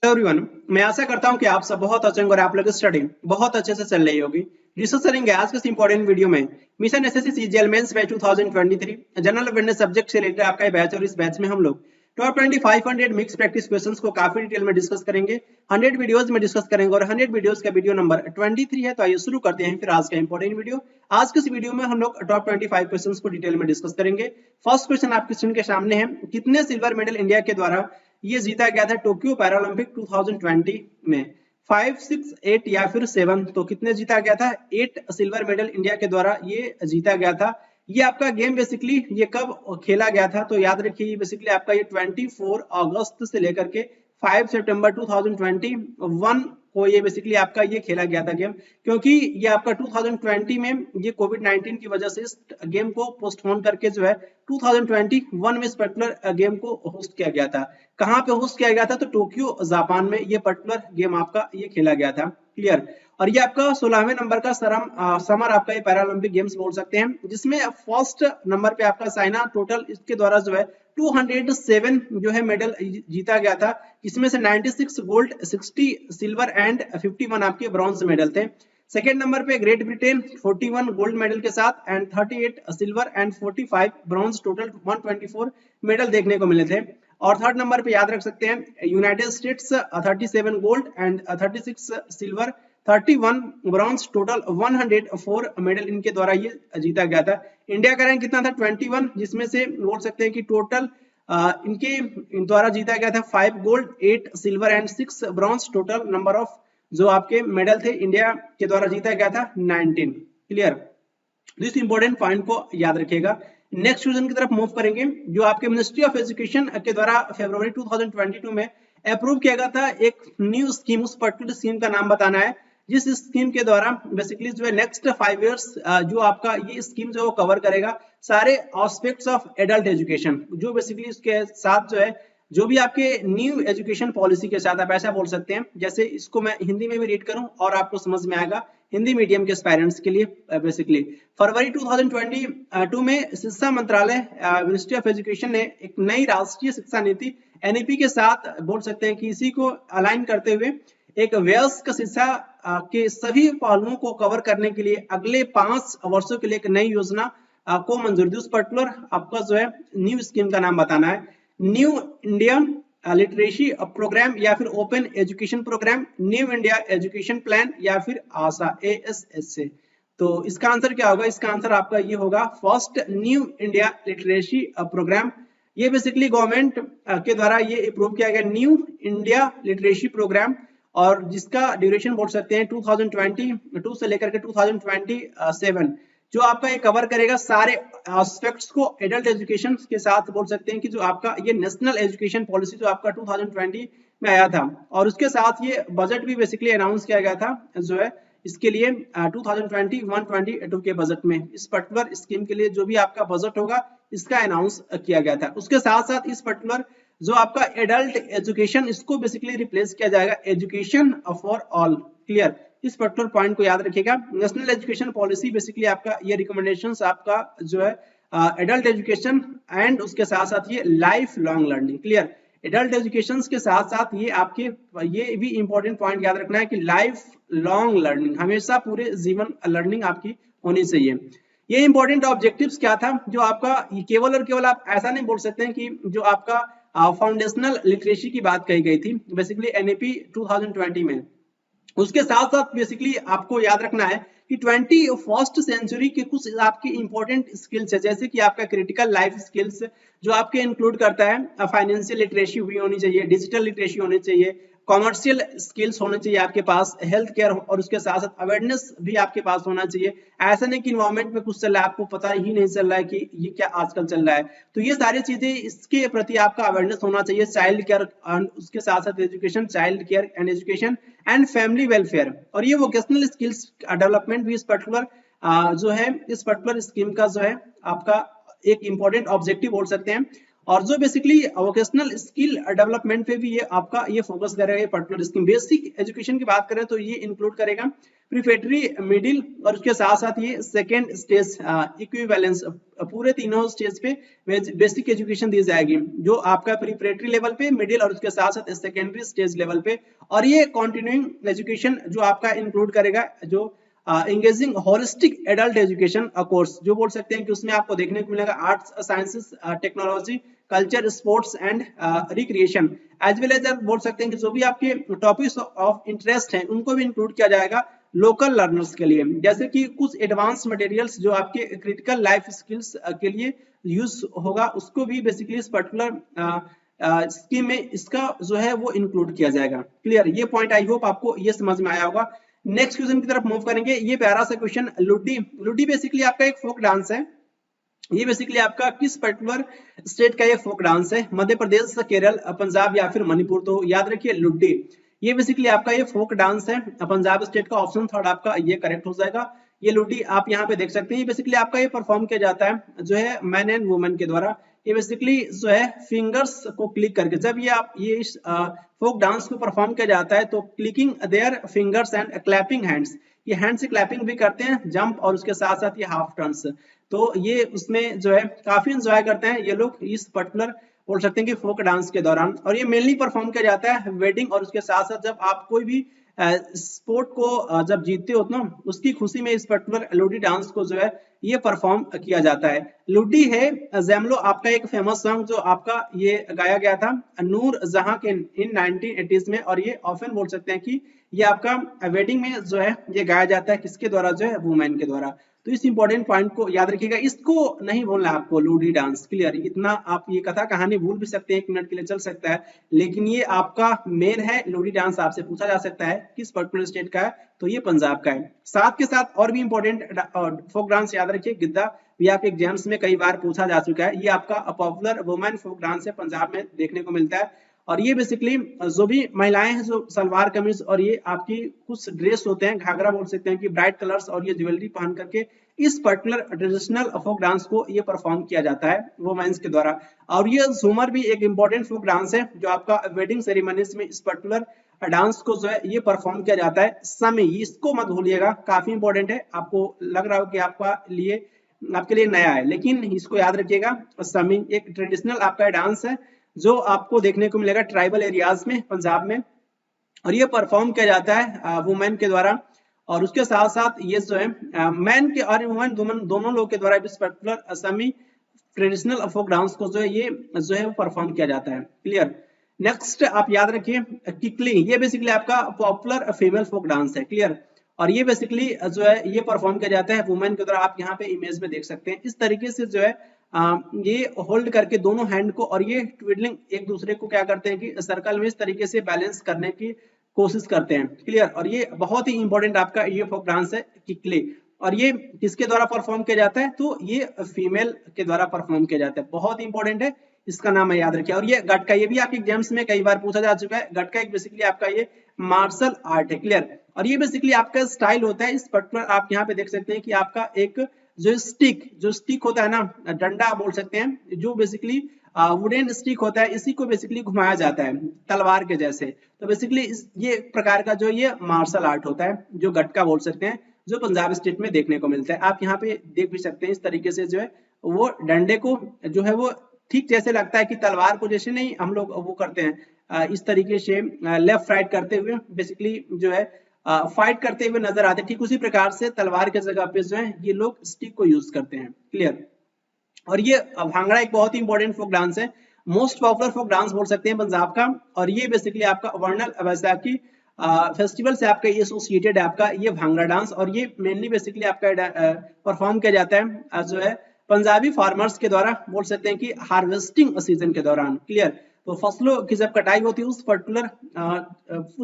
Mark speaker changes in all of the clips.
Speaker 1: Everyone, मैं आशा करता हूं कि आप सब बहुत अच्छे होंगे और आप लोग स्टडी बहुत अच्छे से चल रही होगी। डिस्कस करेंगे आज के इस इंपॉर्टेंट वीडियो में mission SSC CGL mains batch 2023 general awareness subject से रिलेटेड आपका बैच। और इस बैच में हम लोग टॉप 2500 मिक्स प्रैक्टिस क्वेश्चंस को काफी डिटेल में डिस्कस करेंगे। 100 वीडियोस में डिस्कस करेंगे और 100 वीडियोस का वीडियो नंबर 23 है। तो आइए शुरू करते हैं फिर आज का इंपॉर्टेंट वीडियो। आज के इस वीडियो में हम लोग टॉप 25 क्वेश्चंस को डिटेल में डिस्कस करेंगे। फर्स्ट क्वेश्चन आपके स्क्रीन के सामने है, कितने सिल्वर मेडल इंडिया के द्वारा ये जीता गया था टोक्यो पैरालंपिक 2020 में? 5, 6, 8 या फिर 7? तो कितने जीता गया था? 8 सिल्वर मेडल इंडिया के द्वारा ये जीता गया था। ये आपका गेम बेसिकली ये कब खेला गया था? तो याद रखिए बेसिकली आपका ये 24 अगस्त से लेकर के 5 सितंबर 2021 को ये बेसिकली आपका ये खेला गया था गेम, क्योंकि ये आपका 2020 में ये कोविड-19 की वजह से इस गेम को पोस्टपोन करके जो है 2021 में इस पर्टिकुलर गेम को होस्ट किया गया था। कहाँ पे होस्ट किया गया था? तो टोक्यो जापान में ये पर्टिकुलर गेम आपका ये खेला गया था। क्लियर। और ये आपका 16वें नंबर का समर आपका ये पैरालंपिक गेम्स बोल सकते हैं, जिसमें फर्स्ट नंबर पे आपका चाइना टोटल इसके द्वारा जो है 207 जो है मेडल जीता गया था, इसमें से 96 गोल्ड, 60 सिल्वर एंड 51 आपके ब्रॉन्ज मेडल थे। सेकेंड नंबर पे ग्रेट ब्रिटेन 41 गोल्ड मेडल के साथ and 38 silver and 45 bronze, total 124 medal देखने को मिले थे। और थर्ड नंबर पे याद रख सकते हैं United states 37 gold and 36 silver, 31 bronze, total 104 medal इनके द्वारा ये जीता गया था। इंडिया का रैंक कितना था? 21, जिसमें से बोल सकते हैं कि टोटल इनके द्वारा जीता गया था 5 gold, 8 silver and 6 bronze, total number of जो आपके मेडल थे इंडिया के द्वारा जीता गया था 19। क्लियर। इस इंपॉर्टेंट पॉइंट को याद रखिएगा। नेक्स्ट क्वेश्चन की तरफ मूव करेंगे, जो आपके मिनिस्ट्री ऑफ एजुकेशन के द्वारा फरवरी 2022 में अप्रूव किया गया था एक न्यू स्कीम। उस पर्टिकुलर स्कीम का नाम बताना है, जिस स्कीम के द्वारा बेसिकली जो है नेक्स्ट 5 इयर्स जो आपका ये स्कीम जो है वो कवर करेगा सारे एस्पेक्ट्स ऑफ एडल्ट एजुकेशन। जो बेसिकली इसके साथ जो है जो भी आपके न्यू एजुकेशन पॉलिसी के साथ, आप ऐसा बोल सकते हैं जैसे इसको मैं हिंदी में भी रीड करूं और आपको समझ में आएगा हिंदी मीडियम के पेरेंट्स के लिए। बेसिकली फरवरी 2022 में शिक्षा मंत्रालय मिनिस्ट्री ऑफ एजुकेशन ने एक नई राष्ट्रीय शिक्षा नीति एनईपी के साथ बोल सकते हैं कि इसी को अलाइन करते हुए एक वयस्क शिक्षा के सभी पहलुओं को कवर करने के लिए अगले 5 वर्षों के लिए एक नई योजना को मंजूरी दी। उस पर्टिकुलर आपका जो है न्यू स्कीम का नाम बताना है, न्यू इंडिया लिटरेसी प्रोग्राम या फिर open education program, new India education plan या फिर आशा ASS से। तो इसका आंसर क्या होगा? इसका आंसर आपका ये होगा first, new India literacy program. ये बेसिकली गवर्नमेंट के द्वारा ये अप्रूव किया गया न्यू इंडिया लिटरेसी प्रोग्राम, और जिसका ड्यूरेशन बोल सकते हैं 2022 से लेकर के 2027, जो आपका ये कवर करेगा सारे एस्पेक्ट्स को एडल्ट एजुकेशन के साथ। बोल सकते हैं कि जो आपका ये नेशनल एजुकेशन पॉलिसी जो आपका 2020 में आया था, और उसके साथ ये बजट भी बेसिकली अनाउंस किया गया था जो है इसके लिए 2021-22 के बजट में इस पर्टिकुलर स्कीम के लिए जो भी आपका बजट होगा इसका अनाउंस किया गया था। उसके साथ साथ इस पर्टिकुलर जो आपका एडल्ट एजुकेशन, इसको बेसिकली रिप्लेस किया जाएगा एजुकेशन फॉर ऑल। क्लियर। इस पर्टिकुलर पॉइंट को याद रखिएगा। नेशनल एजुकेशन पॉलिसी बेसिकली आपका ये रिकमेंडेशंस आपका जो है एडल्ट एजुकेशन एंड उसके साथ साथ ये life long learning. Clear. Adult education के साथ साथ ये आपके ये भी इंपॉर्टेंट पॉइंट याद रखना है कि लाइफ लॉन्ग लर्निंग, हमेशा पूरे जीवन लर्निंग आपकी होनी चाहिए। ये इंपॉर्टेंट ऑब्जेक्टिव्स क्या था जो आपका केवल और केवल आप ऐसा नहीं बोल सकते हैं कि जो आपका फाउंडेशनल लिटरेसी की बात कही गई थी बेसिकली एनईपी 2020 में। उसके साथ साथ बेसिकली आपको याद रखना है कि 21st सेंचुरी के कुछ आपकी इंपॉर्टेंट स्किल्स है, जैसे कि आपका क्रिटिकल लाइफ स्किल्स जो आपके इंक्लूड करता है फाइनेंशियल लिटरेसी हुई होनी चाहिए, डिजिटल लिटरेसी होनी चाहिए, कॉमर्शियल स्किल्स होने चाहिए आपके पास, हेल्थ केयर और उसके साथ साथ अवेयरनेस भी आपके पास होना चाहिए। ऐसा नहीं कि इन्वायरमेंट में कुछ चल रहा है आपको पता ही नहीं चल रहा है कि ये क्या आजकल चल रहा है। तो ये सारी चीजें इसके प्रति आपका अवेयरनेस होना चाहिए। चाइल्ड केयर एंड उसके साथ साथ education, child care and education and family welfare, और ये वोकेशनल स्किल्स डेवलपमेंट भी इस पर्टिकुलर जो है इस पर्टिकुलर स्कीम का जो है आपका एक इंपॉर्टेंट ऑब्जेक्टिव बोल सकते हैं। और जो बेसिकली वोकेशनल स्किल डेवलपमेंट पे भी ये आपका ये फोकस करेगा ये पर्टिकुलर स्कीम। बेसिक एजुकेशन की बात करें तो ये इंक्लूड करेगा प्रीपेटरी, मिडिल और उसके साथ साथ ये सेकेंड स्टेज इक्विवेलेंस, पूरे तीनों स्टेज पे बेसिक एजुकेशन दी जाएगी, जो आपका प्रीपेटरी लेवल पे, मिडिल और उसके साथ साथ सेकेंडरी स्टेज लेवल पे। और ये कंटिन्यूइंग एजुकेशन जो आपका इंक्लूड करेगा जो engaging holistic adult education course, जो बोल सकते हैं कि उसमें आपको देखने को मिलेगा arts, sciences, technology, culture, sports and recreation, as well as बोल सकते हैं कि जो भी आपके टॉपिक्स ऑफ इंटरेस्ट हैं उनको भी इंक्लूड किया जाएगा लोकल लर्नर्स के लिए। जैसे कि कुछ एडवांस मटेरियल्स जो आपके क्रिटिकल लाइफ स्किल्स के लिए यूज होगा, उसको भी बेसिकली इस पर्टिकुलर स्कीम में इसका जो है वो इंक्लूड किया जाएगा। क्लियर, ये पॉइंट आई होप आपको ये समझ में आया होगा। नेक्स्ट क्वेश्चन की तरफ मूव करेंगे। ये प्यारा सा क्वेश्चन, लुड्डी। लुड्डी बेसिकली आपका एक फोक डांस है। ये बेसिकली आपका किस पर्टिकुलर स्टेट का ये फोक डांस है? मध्य प्रदेश, केरल, पंजाब या फिर मणिपुर? तो याद रखिए लुड्डी, ये बेसिकली आपका ये फोक डांस है, पंजाब स्टेट का। ऑप्शन थर्ड आपका ये करेक्ट हो जाएगा। ये लुड्डी आप यहाँ पे देख सकते हैं। ये बेसिकली आपका ये परफॉर्म किया जाता है जो है मैन एंड वुमेन के द्वारा। ये बेसिकली जो है फिंगर्स को क्लिक करके, जब ये आप ये इस फोक डांस को परफॉर्म किया जाता है तो clicking their fingers and clapping hands, ये हैंड से क्लैपिंग भी करते हैं, जंप और उसके साथ साथ ये हाफ टर्न्स। तो ये उसमें जो है काफी एंजॉय करते हैं ये लोग इस पर्टिकुलर बोल सकते हैं कि फोक डांस के दौरान। और ये मेनली परफॉर्म किया जाता है वेडिंग और उसके साथ साथ जब आप कोई भी स्पोर्ट को जब जीतते हो ना, उसकी खुशी में इस पर्टिकुलर लुड्डी डांस को जो है ये परफॉर्म किया जाता है। लुड्डी है ज़ैमलो आपका एक फेमस सॉन्ग जो आपका ये गाया गया था नूर जहां के इन 1980s में, और ये ऑफन बोल सकते हैं कि ये आपका वेडिंग में जो है ये गाया जाता है, किसके द्वारा? जो है वुमेन के द्वारा। तो इस इंपॉर्टेंट पॉइंट को याद रखिएगा, इसको नहीं भूलना आपको, लुड्डी डांस। क्लियर, इतना आप ये कथा कहानी भूल भी सकते हैं, 1 मिनट के लिए चल सकता है, लेकिन ये आपका मेन है। लुड्डी डांस आपसे पूछा जा सकता है किस पर्टिकुलर स्टेट का है, तो ये पंजाब का है। साथ के साथ और भी इंपॉर्टेंट फोक डांस याद रखिए, गिद्दा भी आपके एग्जाम्स में कई बार पूछा जा चुका है। ये आपका पॉपुलर वुमेन फोक डांस है, पंजाब में देखने को मिलता है। और ये बेसिकली जो भी महिलाएं हैं जो सलवार कमीज और ये आपकी कुछ ड्रेस होते हैं, घाघरा बोल सकते हैं कि ब्राइट कलर्स और ये ज्वेलरी पहन करके इस पर्टिकुलर ट्रेडिशनल फोक डांस को ये परफॉर्म किया जाता है वुमेन्स के द्वारा। और ये झूमर भी एक इंपॉर्टेंट फोक डांस है जो आपका वेडिंग सेरेमनीज में इस पर्टिकुलर डांस को जो है ये परफॉर्म किया जाता है। समी, इसको मत भूलिएगा, काफी इंपॉर्टेंट है। आपको लग रहा हो कि आपके लिए नया है, लेकिन इसको याद रखिएगा। समी एक ट्रेडिशनल आपका डांस है जो आपको देखने को मिलेगा ट्राइबल एरियाज में, पंजाब में, और ये परफॉर्म किया जाता है वुमेन के द्वारा। और उसके साथ साथ ये जो है मैन के और वुमेन दोनों लोग के द्वारा इस पर्टिकुलर असमी ट्रेडिशनल फोक डांस को जो है ये जो है वो परफॉर्म किया जाता है। क्लियर, नेक्स्ट आप याद रखिए किकली, ये बेसिकली आपका पॉपुलर फीमेल फोक डांस है। क्लियर, और ये बेसिकली जो है ये परफॉर्म किया जाता है वुमेन के द्वारा। आप यहाँ पे इमेज में देख सकते हैं, इस तरीके से जो है ये होल्ड करके दोनों हैंड को, और ये ट्विडलिंग एक दूसरे को क्या करते हैं कि सर्कल में इस तरीके से बैलेंस करने की कोशिश करते हैं। क्लियर, और ये बहुत ही इंपॉर्टेंट आपका ये फोक डांस है किकली। और ये किसके द्वारा परफॉर्म किया जाता है? तो ये फीमेल के द्वारा परफॉर्म किया जाता है, बहुत इंपॉर्टेंट है, इसका नाम है याद रखिए। और ये गटका, ये भी आपके एग्जाम्स में कई बार पूछा जा चुका है। गटका एक बेसिकली आपका ये मार्शल आर्ट है। क्लियर, और ये बेसिकली आपका स्टाइल होता है इस पर्टिकुलर, आप यहाँ पे देख सकते हैं कि आपका एक जो स्टिक होता है ना, डंडा बोल सकते हैं, जो बेसिकली वुडन स्टिक होता है, इसी को बेसिकली घुमाया जाता है तलवार के जैसे। तो बेसिकली ये प्रकार का जो ये मार्शल आर्ट होता है जो गटका बोल सकते हैं, जो पंजाब स्टेट में देखने को मिलता है। आप यहाँ पे देख भी सकते हैं इस तरीके से जो है वो डंडे को जो है वो ठीक जैसे लगता है कि तलवार को जैसे नहीं हम लोग वो करते हैं इस तरीके से लेफ्ट राइट करते हुए बेसिकली जो है फाइट करते हुए नजर आते हैं, ठीक उसी प्रकार से तलवार के जगह पे जो है ये लोग स्टिक को यूज करते हैं। क्लियर, और ये भांगड़ा एक बहुत ही इंपॉर्टेंट फोक डांस है, मोस्ट पॉपुलर फोक डांस बोल सकते हैं पंजाब का। और ये बेसिकली आपका वर्नल वैसाखी फेस्टिवल से आपका ये एसोसिएटेड है आपका ये भांगड़ा डांस। और ये मेनली बेसिकली आपका परफॉर्म किया जाता है जो है पंजाबी फार्मर्स के द्वारा, बोल सकते हैं कि हार्वेस्टिंग सीजन के दौरान। क्लियर, तो फसलों की जब कटाई होती है उस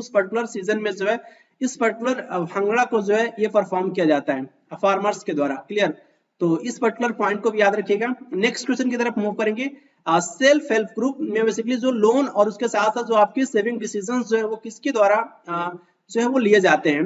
Speaker 1: पर्टिकुलर सीजन में जो है इस पर्टिकुलर भांगड़ा को जो है ये परफॉर्म किया जाता है फार्मर्स के द्वारा। क्लियर, तो इस पर्टिकुलर पॉइंट को भी याद रखिएगा। नेक्स्ट क्वेश्चन की तरफ मूव करेंगे। सेल्फ हेल्प ग्रुप में बेसिकली जो लोन और उसके साथ साथ जो आपके सेविंग डिसीजंस जो है वो किसके द्वारा जो है वो लिए जाते हैं?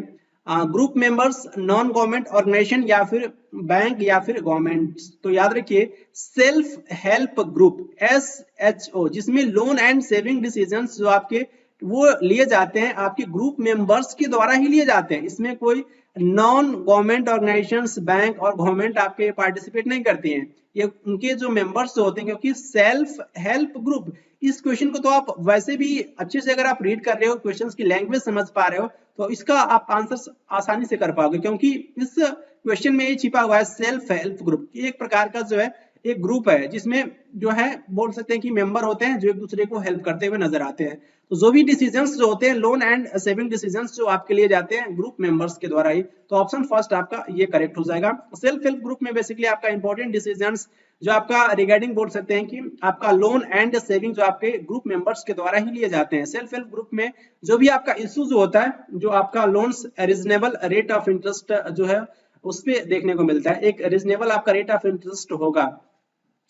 Speaker 1: Group members, non government organization या फिर बैंक या फिर गवर्नमेंट। तो याद रखिए सेल्फ हेल्प ग्रुप SHO, जिसमें लोन एंड सेविंग डिसीजंस जो आपके वो लिए जाते हैं आपके ग्रुप मेंबर्स के द्वारा ही लिए जाते हैं। इसमें कोई नॉन गवर्नमेंट ऑर्गेनाइजेशंस, बैंक और गवर्नमेंट आपके पार्टिसिपेट नहीं करती हैं। ये उनके जो मेंबर्स होते हैं, क्योंकि सेल्फ हेल्प ग्रुप, इस क्वेश्चन को तो आप वैसे भी अच्छे से अगर आप रीड कर रहे हो, क्वेश्चंस की लैंग्वेज समझ पा रहे हो, तो इसका आप आंसर आसानी से कर पाओगे, क्योंकि इस क्वेश्चन में ये छिपा हुआ है सेल्फ हेल्प ग्रुप। एक प्रकार का जो है एक ग्रुप है जिसमें जो है बोल सकते हैं कि मेंबर होते हैं जो एक दूसरे को हेल्प करते हुए नजर आते हैं। तो जो भी डिसीजंस जो होते हैं लोन एंड सेविंग डिसीजंस जो आपके लिए जाते हैं ग्रुप मेंबर्स के द्वारा ही। तो ऑप्शन फर्स्ट आपका ये करेक्ट हो जाएगा। सेल्फ हेल्प ग्रुप में बेसिकली आपका इंपॉर्टेंट डिसीजंस जो आपका रिगार्डिंग बोल सकते हैं कि आपका लोन एंड सेविंग जो आपके ग्रुप मेंबर्स के द्वारा ही लिए जाते हैं। सेल्फ हेल्प ग्रुप में जो भी आपका इशू जो होता है, जो आपका loans reasonable rate of interest जो है उस पर देखने को मिलता है। एक रीजनेबल आपका रेट ऑफ इंटरेस्ट होगा,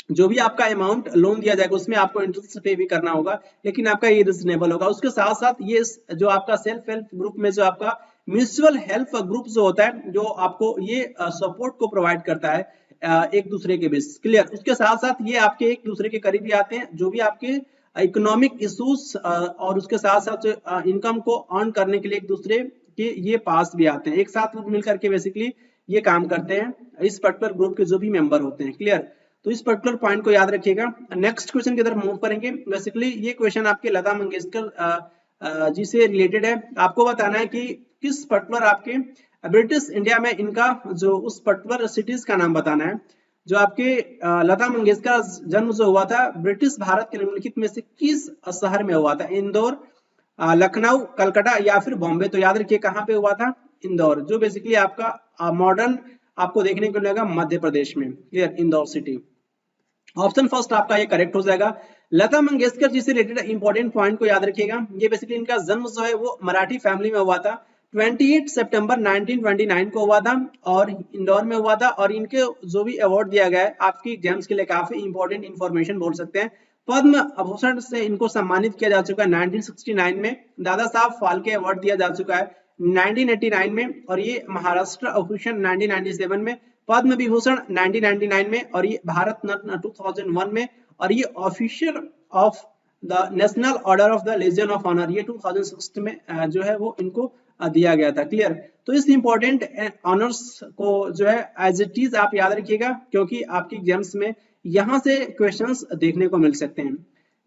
Speaker 1: जो भी आपका अमाउंट लोन दिया जाएगा उसमें आपको इंटरेस्ट पे भी करना होगा, लेकिन आपका ये रीजनेबल होगा। उसके साथ साथ ये जो आपका सेल्फ हेल्प ग्रुप में जो आपका म्यूचुअल हेल्प ग्रुप जो होता है, जो आपको ये सपोर्ट को प्रोवाइड करता है एक दूसरे के बीच। क्लियर। उसके साथ साथ ये आपके एक दूसरे के करीब भी आते हैं, जो भी आपके इकोनॉमिक इश्यूज और उसके साथ साथ इनकम को अर्न करने के लिए एक दूसरे के ये पास भी आते हैं, एक साथ मिलकर के बेसिकली ये काम करते हैं इस पर्टिकुलर ग्रुप के जो भी मेंबर होते हैं। क्लियर। तो इस पर्टिकुलर पॉइंट को याद रखिएगा। नेक्स्ट क्वेश्चन की तरफ मूव करेंगे। बेसिकली ये क्वेश्चन आपके लता मंगेशकर जी से रिलेटेड है। आपको बताना है कि किस पर्टिकुलर आपके ब्रिटिश इंडिया में इनका जो उस पर्टिकुलर सिटीज का नाम बताना है। जो आपके लता मंगेशकर जन्म जो हुआ था ब्रिटिश भारत के निम्नलिखित में से किस शहर में हुआ था? इंदौर, लखनऊ, कलकत्ता या फिर बॉम्बे। तो याद रखिए कहाँ पे हुआ था? इंदौर, जो बेसिकली आपका मॉडर्न आपको देखने को मिलेगा मध्य प्रदेश में। Clear. Indore city. Option first आपका ये करेक्ट हो जाएगा। लता मंगेशकर जी से रिलेटेड इंपॉर्टेंट पॉइंट को याद रखिएगा। ये बेसिकली इनका जन्म जो है वो मराठी फैमिली में हुआ था। 28 सितंबर 1929 को हुआ था और इंदौर में हुआ था। और इनके जो भी अवार्ड दिया गया है आपकी एग्जाम्स के लिए काफी इंपॉर्टेंट इंफॉर्मेशन बोल सकते हैं। पद्म भूषण से इनको सम्मानित किया जा चुका है 1969 में। दादा साहब फाल्के अवार्ड दिया जा चुका है 1989 में। और ये महाराष्ट्र ऑफिशियल 1997 में, पद्म विभूषण 1999 में और ये भारत रत्न 2001 में। और ये official of the national order of the legion of honour ये 2006 में जो है वो इनको दिया गया था। क्लियर। तो इस इंपॉर्टेंट ऑनर्स को जो है एज इट इज आप याद रखिएगा, क्योंकि आपके एग्जाम्स में यहाँ से क्वेश्चंस देखने को मिल सकते हैं।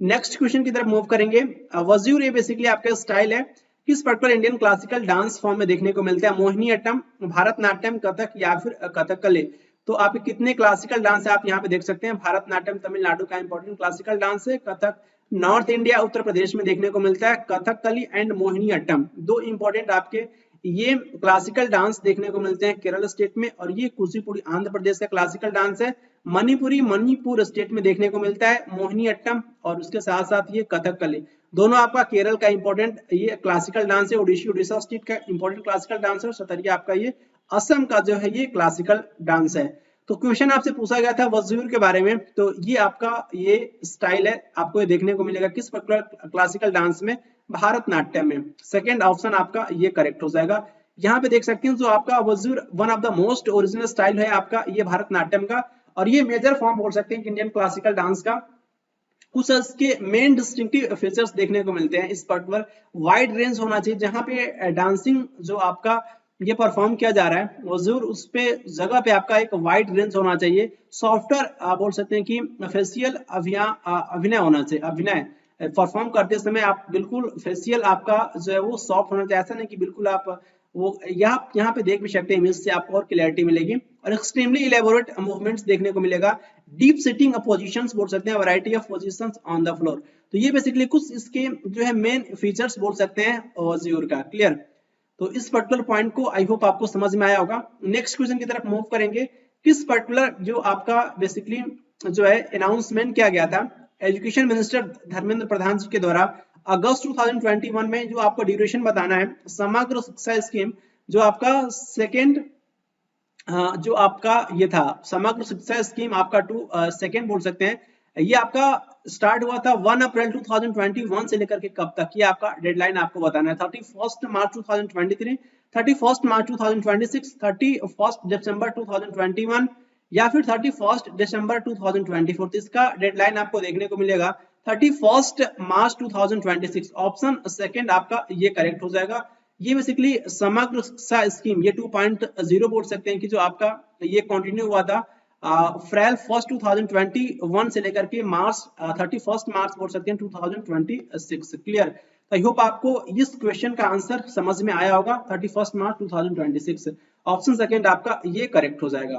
Speaker 1: नेक्स्ट क्वेश्चन की तरफ मूव करेंगे। वज्यूर ये बेसिकली आपका स्टाइल है, किस particular Indian classical dance form में देखने को मिलता है? मोहिनीअट्टम, भारतनाट्यम, कथक या फिर कथकली। तो आप कितने क्लासिकल डांस है आप यहाँ पे देख सकते हैं। भारतनाट्यम तमिलनाडु का इंपॉर्टेंट क्लासिकल डांस है। कथक नॉर्थ इंडिया उत्तर प्रदेश में देखने को मिलता है। कथकली एंड मोहिनीअट्टम दो इंपॉर्टेंट आपके ये क्लासिकल डांस देखने को मिलते हैं केरल स्टेट में। और ये कुचिपुड़ी आंध्र प्रदेश का क्लासिकल डांस है। मणिपुरी मणिपुर स्टेट में देखने को मिलता है मोहिनीअट्टम। और उसके साथ साथ ये कथकली दोनों आपका केरल का इंपॉर्टेंट ये क्लासिकल डांस है। उड़ीसा स्टेट का इंपॉर्टेंट क्लासिकल डांस है। सतरिया आपका ये असम का जो है ये क्लासिकल डांस है। तो क्वेश्चन आपसे पूछा गया था वज्यूर के बारे में, तो ये आपका ये स्टाइल है, आपको ये देखने को मिलेगा किस पर्टिकुलर क्लासिकल डांस में? भारतनाट्यम में। सेकंड ऑप्शन आपका ये करेक्ट हो जाएगा। यहाँ पे देख सकते हैं जो आपका वज्यूर one of the most original style है आपका ये भारतनाट्यम का। और ये मेजर फॉर्म बोल सकते हैं इंडियन क्लासिकल डांस का। कुछ इसके मेन डिस्टिंक्टिव फीचर्स देखने को मिलते हैं। इस पर्टिकुलर वाइड रेंज होना चाहिए जहां पे डांसिंग जो आपका ये परफॉर्म किया जा रहा है वजूर उस पे जगह पे आपका एक वाइड रेंज होना चाहिए। सॉफ्टवेयर बोल सकते हैं कि फेशियल अभिनय होना चाहिए। अभिनय परफॉर्म करते समय आप बिल्कुल फेशियल आपका जो है वो सॉफ्ट होना चाहिए। ऐसा नहीं कि बिल्कुल आप वो यहाँ पे देख भी सकते हैं, इमेज से आपको और क्लैरिटी मिलेगी। और एक्सट्रीमली इलेबोरेट मूवमेंट्स देखने को मिलेगा। डीप सिटिंग पोजीशंस बोल सकते हैं, variety of positions on the floor. तो ये बेसिकली कुछ इसके जो है मेन फीचर्स बोल सकते हैं वज्यूर का। क्लियर। तो इस पर्टिकुलर पॉइंट को आई होप आपको समझ में आया होगा। नेक्स्ट क्वेश्चन की तरफ मूव करेंगे। किस पर्टिकुलर जो आपका बेसिकली जो है अनाउंसमेंट किया गया था एजुकेशन मिनिस्टर धर्मेंद्र प्रधान जी के द्वारा अगस्त 2021 में, जो आपको ड्यूरेशन बताना है समग्र शिक्षा स्कीम जो आपका सेकेंड जो आपका ये था समग्र शिक्षा स्कीम आपका सेकेंड बोल सकते हैं ये आपका स्टार्ट हुआ था 1 अप्रैल 2021 से लेकर के कब तक, ये आपका डेडलाइन आपको बताना है। 31 मार्च 2023, 31 मार्च 2026, 31 दिसंबर 2021 या फिर 31 दिसंबर 2024। तो इसका डेडलाइन आपको देखने को मिलेगा 31 मार्च 2026। ऑप्शन सेकंड आपका ये करेक्ट हो जाएगा। ये बेसिकली समग्र सा स्कीम, ये 2.0 बोल सकते हैं कि जो आपका ये कंटिन्यू हुआ था अप्रैल 1 2021 से लेकर के मार्च 31 मार्च बोल सकते हैं 2026। क्लियर? आई होप आपको इस क्वेश्चन का आंसर समझ में आया होगा। 31 मार्च 2026 ऑप्शन सेकंड आपका ये करेक्ट हो जाएगा।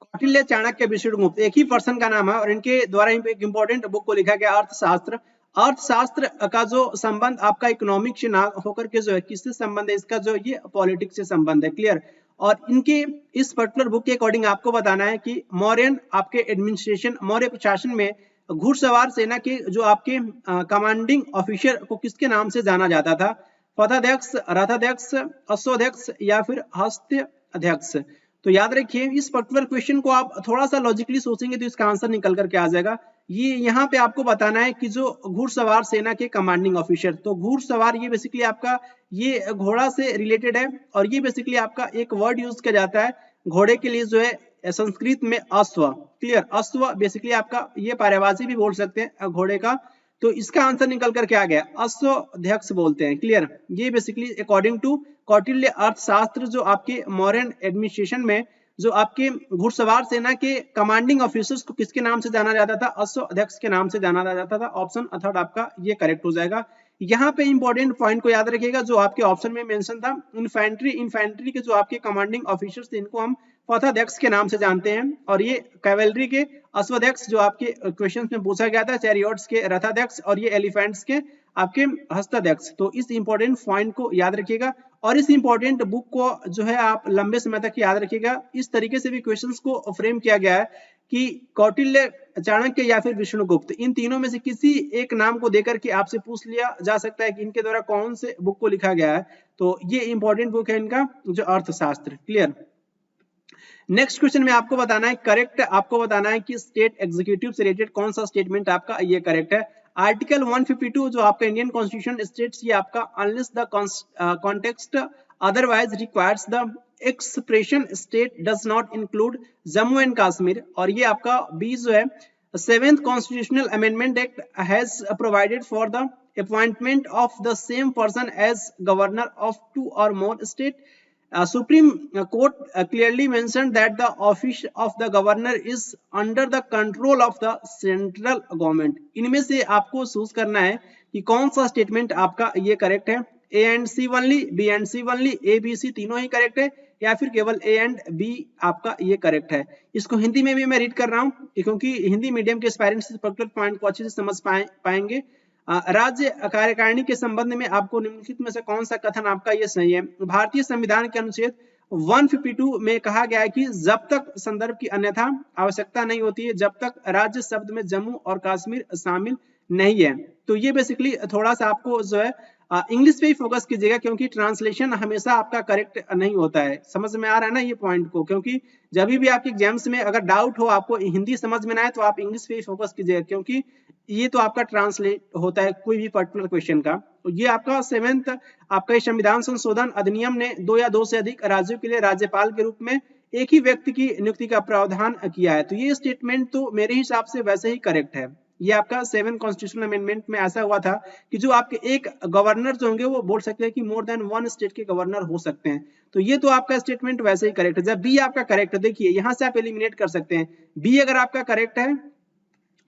Speaker 1: कौटिल्य, चाणक्य, विष्णुगुप्त एक ही पर्सन का नाम है और इनके द्वारा एक इंपॉर्टेंट बुक को लिखा गया अर्थशास्त्र। अर्थशास्त्र का जो संबंध आपका इकोनॉमिक से ना होकर के जो है किससे संबंध है, इसका जो ये पॉलिटिक्स से संबंध है। क्लियर? और इनके इस पर्टिकुलर बुक के अकॉर्डिंग आपको बताना है कि मौर्यन आपके एडमिनिस्ट्रेशन, मौर्य प्रशासन में घुड़सवार सेना के जो आपके कमांडिंग ऑफिसर को किसके नाम से जाना जाता था? पदाध्यक्ष, रथाध्यक्ष, अश्वाध्यक्ष या फिर हस्त अध्यक्ष। तो याद रखिए इस पर्टिकुलर क्वेश्चन को आप थोड़ा सा लॉजिकली सोचेंगे तो इसका आंसर निकल करके आ जाएगा। ये यहाँ पे आपको बताना है कि जो घुड़सवार सेना के कमांडिंग ऑफिसर, तो घुड़सवार ये बेसिकली आपका ये घोड़ा से रिलेटेड है और ये बेसिकली आपका एक वर्ड यूज किया जाता है घोड़े के लिए जो है संस्कृत में अश्व। क्लियर? अश्व बेसिकली आपका ये पारेबाजी भी बोल सकते हैं घोड़े का। तो इसका आंसर निकल करके आ गया अश्वाध्यक्ष बोलते हैं। क्लियर? ये बेसिकली अकॉर्डिंग टू कौटिल्य अर्थशास्त्र जो आपके मॉडर्न एडमिनिस्ट्रेशन में जो आपके घुड़सवार सेना के कमांडिंग ऑफिसर्स को किसके नाम से जाना जाता था? अश्वाध्यक्ष के नाम से जाना जाता था। ऑप्शन थर्ड आपका ये करेक्ट हो जाएगा। यहाँ पे इंपॉर्टेंट पॉइंट को याद रखिएगा जो आपके ऑप्शन में मेंशन था, इन्फेंट्री के जो आपके कमांडिंग ऑफिसर्स थे इनको हम पथाध्यक्ष के नाम से जानते हैं और ये कैवेलरी के अश्वाध्यक्ष जो आपके क्वेश्चन में पूछा गया था, चैरियट्स के रथाध्यक्ष और ये एलिफेंट्स के आपके हस्ताध्यक्ष। तो इस इंपॉर्टेंट पॉइंट को याद रखिएगा और इस इंपॉर्टेंट बुक को जो है आप लंबे समय तक याद रखिएगा। इस तरीके से भी क्वेश्चंस को फ्रेम किया गया है कि कौटिल्य, चाणक्य या फिर विष्णुगुप्त, इन तीनों में से किसी एक नाम को देकर के आपसे पूछ लिया जा सकता है कि इनके द्वारा कौन से बुक को लिखा गया है। तो ये इंपॉर्टेंट बुक है इनका जो अर्थशास्त्र। क्लियर? नेक्स्ट क्वेश्चन में आपको बताना है करेक्ट, आपको बताना है कि स्टेट एग्जीक्यूटिव से रिलेटेड कौन सा स्टेटमेंट आपका ये करेक्ट है। आर्टिकल 152 जो आपका इंडियन कॉन्स्टिट्यूशन स्टेट्स ये आपका unless the context otherwise requires the expression state does not include Jammu and Kashmir. और ये आपका 20 जो है 7th constitutional amendment act has provided for the appointment of the same person as governor of 2 or more state. Supreme Court clearly mentioned that the office of the governor is under the control of the central government। इनमें से आपको choose करना है कि कौन सा statement आपका ये करेक्ट है। A and C only, B and C only, A B C तीनों ही करेक्ट है या फिर केवल ए एंड बी आपका ये करेक्ट है। इसको हिंदी में भी मैं रीड कर रहा हूँ क्योंकि हिंदी मीडियम के एस्पायरेंट्स इस पर्टिकुलर पॉइंट को अच्छे से समझ पाएंगे। राज्य कार्यकारिणी के संबंध में आपको निम्नलिखित में से कौन सा कथन आपका ये सही है। भारतीय संविधान के अनुच्छेद 152 में कहा गया है कि जब तक संदर्भ की अन्यथा आवश्यकता नहीं होती है, जब तक राज्य शब्द में जम्मू और कश्मीर शामिल नहीं है। तो ये बेसिकली थोड़ा सा आपको जो है इंग्लिश पे ही फोकस कीजिएगा क्योंकि ट्रांसलेशन हमेशा आपका करेक्ट नहीं होता है। समझ में आ रहा है ना ये पॉइंट को? क्योंकि जब भी आपके एग्जाम्स में अगर डाउट हो, आपको हिंदी समझ में ना आए तो आप इंग्लिश पे ही फोकस कीजिएगा क्योंकि ये तो आपका ट्रांसलेट होता है कोई भी पर्टिकुलर क्वेश्चन का। तो ये आपका 7th आपका संविधान संशोधन अधिनियम ने 2 या 2 से अधिक राज्यों के लिए राज्यपाल के रूप में एक ही व्यक्ति की नियुक्ति का प्रावधान किया है। तो ये स्टेटमेंट तो मेरे हिसाब से वैसे ही करेक्ट है। ये आपका 7 कॉन्स्टिट्यूशनल अमेंडमेंट में ऐसा हुआ था कि जो आपके एक गवर्नर जो होंगे वो बोल सकते हैं कि मोर देन 1 स्टेट के गवर्नर हो सकते हैं। तो ये तो आपका स्टेटमेंट वैसे ही करेक्ट है। जब बी आपका करेक्ट है, देखिए यहां से आप एलिमिनेट कर सकते हैं। बी अगर आपका करेक्ट है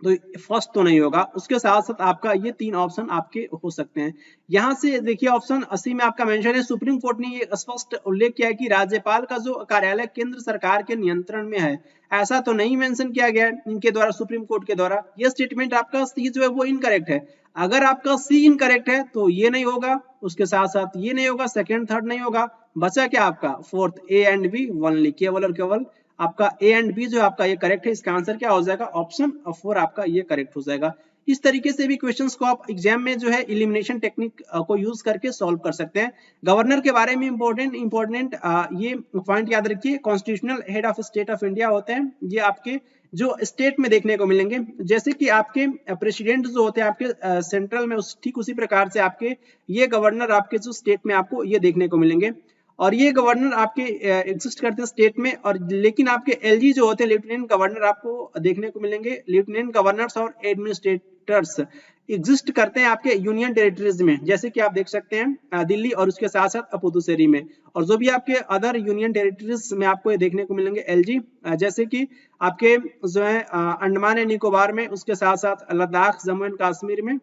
Speaker 1: तो फर्स्ट तो नहीं होगा, उसके साथ साथ आपका ये 3 ऑप्शन आपके हो सकते हैं। यहां से देखिए ऑप्शन 80 में आपका मेंशन है, सुप्रीम कोर्ट ने ये स्पष्ट उल्लेख किया है कि राज्यपाल का जो कार्यालय केंद्र सरकार के नियंत्रण में है। ऐसा तो नहीं मेंशन किया गया है इनके द्वारा, सुप्रीम कोर्ट के द्वारा। ये स्टेटमेंट आपका सी जो है वो इनकरेक्ट है। अगर आपका सी इनकरेक्ट है तो ये नहीं होगा, उसके साथ साथ ये नहीं होगा, सेकंड थर्ड नहीं होगा, बचा क्या आपका fourth, A and B only, केवल और केवल आपका ए एंड बी जो आपका ये करेक्ट है। इसका आंसर क्या हो जाएगा? ऑप्शन 4 आपका ये करेक्ट हो जाएगा। इस तरीके से भी क्वेश्चंस को आप एग्जाम में जो है एलिमिनेशन टेक्निक को यूज करके सॉल्व कर सकते हैं। गवर्नर के बारे में इंपॉर्टेंट ये पॉइंट याद रखिए, constitutional head of state of India होते हैं। ये आपके जो स्टेट में देखने को मिलेंगे। जैसे कि आपके प्रेसिडेंट जो होते हैं आपके सेंट्रल में, ठीक उसी प्रकार से आपके ये गवर्नर आपके जो स्टेट में आपको ये देखने को मिलेंगे। और ये गवर्नर आपके एग्जिस्ट करते हैं स्टेट में, और लेकिन आपके एलजी जो होते हैं लेफ्टिनेंट गवर्नर आपको देखने को मिलेंगे। लेफ्टिनेंट गवर्नर्स और एडमिनिस्ट्रेटर्स एग्जिस्ट करते हैं आपके यूनियन टेरिटरीज में, जैसे कि आप देख सकते हैं दिल्ली और उसके साथ साथ पुदुचेरी में। और जो भी आपके अदर यूनियन टेरिटरीज में आपको ये देखने को मिलेंगे एलजी, जैसे कि आपके जो है अंडमान एंड निकोबार में, उसके साथ साथ लद्दाख, जम्मू एंड कश्मीर में,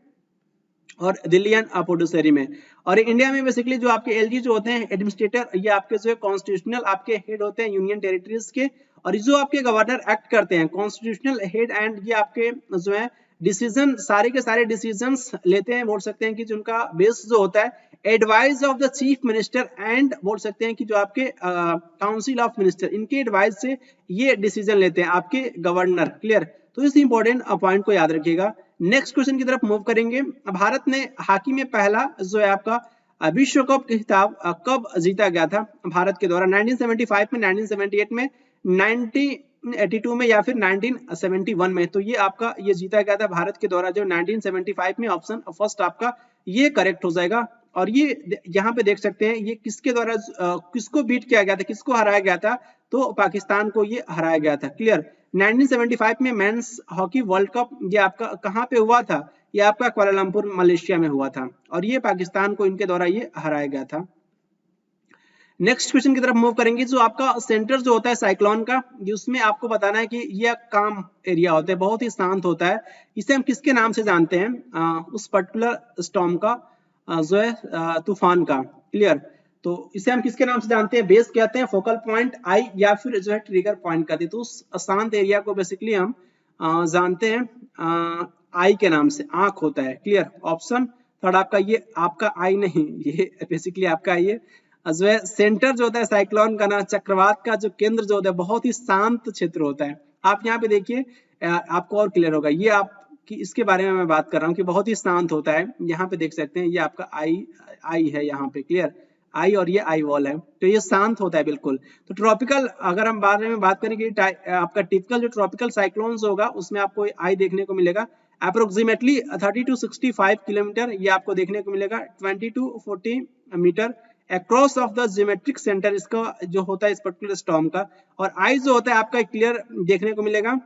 Speaker 1: और दिल्ली एंड पुडुचेरी में। और इंडिया में बेसिकली जो आपके एलजी जो होते हैं एडमिनिस्ट्रेटर, ये आपके जो है कॉन्स्टिट्यूशनल आपके हेड होते हैं यूनियन टेरिटरीज के। और जो आपके गवर्नर एक्ट करते हैं कॉन्स्टिट्यूशनल हेड, एंड ये आपके जो है डिसीजन सारे के सारे डिसीजंस लेते हैं, बोल सकते हैं कि जिनका बेस जो होता है advice of the chief minister, and बोल सकते हैं कि जो आपके काउंसिल ऑफ मिनिस्टर, इनके एडवाइस से ये डिसीजन लेते हैं आपके गवर्नर। क्लियर? तो इस इंपॉर्टेंट पॉइंट को याद रखिएगा। नेक्स्ट क्वेश्चन की तरफ मूव करेंगे। भारत ने हॉकी में पहला जो है आपका विश्व कप खिताब कब जीता गया था भारत के द्वारा? 1975 में, 1978 में, 1982 में, या फिर 1971 में? तो ये आपका ये जीता गया था भारत के द्वारा जो 1975 में। ऑप्शन फर्स्ट आपका ये करेक्ट हो जाएगा। और ये यहाँ पे देख सकते हैं ये किसके द्वारा किसको बीट किया गया था, किसको हराया गया था? तो पाकिस्तान को ये हराया गया था। क्लियर? 1975 में मेंस हॉकी वर्ल्ड कप ये आपका कहाँ पे हुआ था? ये आपका कुआलालंपुर मलेशिया में हुआ था, और ये पाकिस्तान को इनके द्वारा ये हराया गया था। नेक्स्ट क्वेश्चन की तरफ मूव करेंगे। जो आपका सेंटर जो होता है साइक्लोन का, उसमें आपको बताना है कि यह काम एरिया होता है, बहुत ही शांत होता है। इसे हम किसके नाम से जानते हैं? उस पर्टिकुलर स्टॉर्म का जो है तूफान का। क्लियर? तो इसे हम किसके नाम से जानते हैं? बेस कहते हैं, फोकल पॉइंट आई, या फिर जो है ट्रिगर पॉइंट कहते हैं। तो उस शांत एरिया को बेसिकली हम जानते हैं आई के नाम से, आंख होता है। क्लियर? ऑप्शन थर्ड आपका ये, आपका आई नहीं, ये बेसिकली आपका ये जो है सेंटर जो होता है साइक्लोन का ना, चक्रवात का जो केंद्र जो होता है बहुत ही शांत क्षेत्र होता है। आप यहाँ पे देखिए आपको और क्लियर होगा। ये आप कि इसके बारे में मैं बात कर रहा हूँ कि बहुत ही शांत होता है। यहाँ पे देख सकते हैं ये आपका आई है यहाँ पे। क्लियर? आई, और ये आई वॉल है, तो ये शांत होता है बिल्कुल। तो ट्रॉपिकल अगर हम बारे में बात करें कि आपका टिपिकल जो ट्रॉपिकल साइक्लोन्स होगा उसमें आपको आई देखने को मिलेगा। अप्रोक्सीमेटली 30 to 65 किलोमीटर ये आपको देखने को मिलेगा, 20 to 40 metre across of the geometric centre इसका जो होता है इस पर्टिकुलर स्टॉर्म का। और आई जो होता है आपका क्लियर देखने को मिलेगा,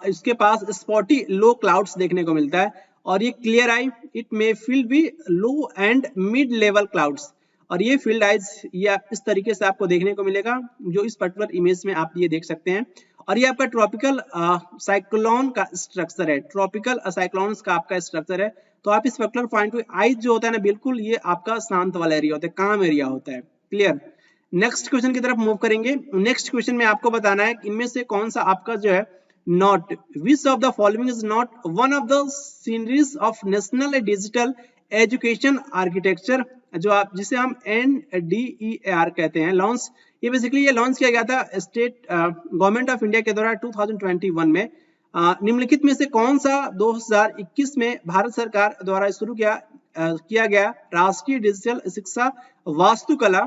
Speaker 1: इसके पास स्पॉटी लो क्लाउड्स देखने को मिलता है। और ये clear I, it may field be low and mid level clouds. और ये फील्ड आइज ये इस तरीके से आपको देखने को मिलेगा, जो इस पर्टिकुलर इमेज में आप ये देख सकते हैं। और ये आपका ट्रॉपिकल साइक्लोन का स्ट्रक्चर है, ट्रॉपिकल साइक्लोन्स का आपका स्ट्रक्चर है। तो आप इस पर्टिकुलर पॉइंट पे आइज जो होता है ना बिल्कुल ये आपका शांत वाला एरिया होता है, काम एरिया होता है। क्लियर? नेक्स्ट क्वेश्चन की तरफ मूव करेंगे। नेक्स्ट क्वेश्चन में आपको बताना है इनमें से कौन सा आपका जो है not, which of the following is not one of the sceneries of national digital education architecture, जो आप जिसे हम NDEAR कहते हैं, लॉन्च ये बेसिकली ये लॉन्च किया गया था स्टेट गवर्नमेंट ऑफ इंडिया के द्वारा 2021 में। निम्नलिखित में से कौन सा 2021 में भारत सरकार द्वारा शुरू किया गया राष्ट्रीय डिजिटल शिक्षा वास्तुकला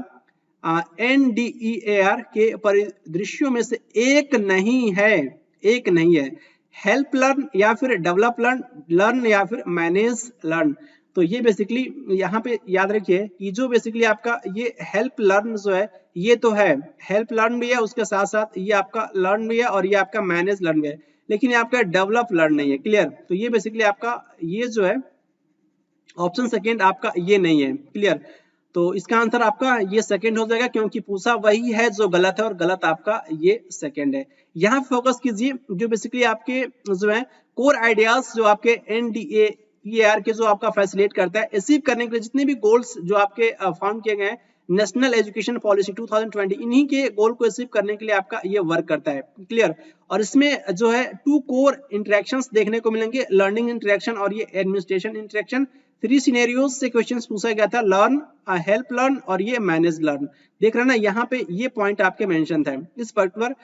Speaker 1: NDEAR के परिदृश्यों में से एक नहीं है? एक नहीं है। हेल्प लर्न, या फिर डेवलप लर्न, या फिर मैनेज लर्न। तो ये बेसिकली यहाँ पे याद रखिए कि जो बेसिकली आपका ये हेल्प लर्न जो है ये तो है, हेल्प लर्न भी है, उसके साथ साथ ये आपका लर्न भी है, और ये आपका मैनेज लर्न भी है, लेकिन ये आपका डेवलप लर्न नहीं है। क्लियर? तो ये बेसिकली आपका ये जो है ऑप्शन सेकेंड आपका ये नहीं है। क्लियर? तो इसका आंसर आपका ये सेकंड हो जाएगा, क्योंकि पूछा वही है जो गलत है, और गलत आपका ये सेकंड है। यहाँ फोकस कीजिए जो बेसिकली आपके जो है कोर आइडियाज जो आपके NDEAR के जो आपका फैसिलिटेट करता है अचीव करने के लिए जितने भी गोल्स जो आपके फाउंड किए गए हैं नेशनल एजुकेशन पॉलिसी 2020, इन्हीं के गोल को अचीव करने के लिए आपका ये वर्क करता है। क्लियर? और इसमें जो है 2 कोर इंटरेक्शंस देखने को मिलेंगे, लर्निंग इंटरेक्शन और ये एडमिनिस्ट्रेशन इंटरेक्शन। 3 सिनेरियोज से क्वेश्चंस पूछा गया था, लर्न, हेल्प लर्न और ये मैनेज लर्न। देख रहे हैं ना यहाँ पे ये पॉइंट आपके मेंशन था, इस particular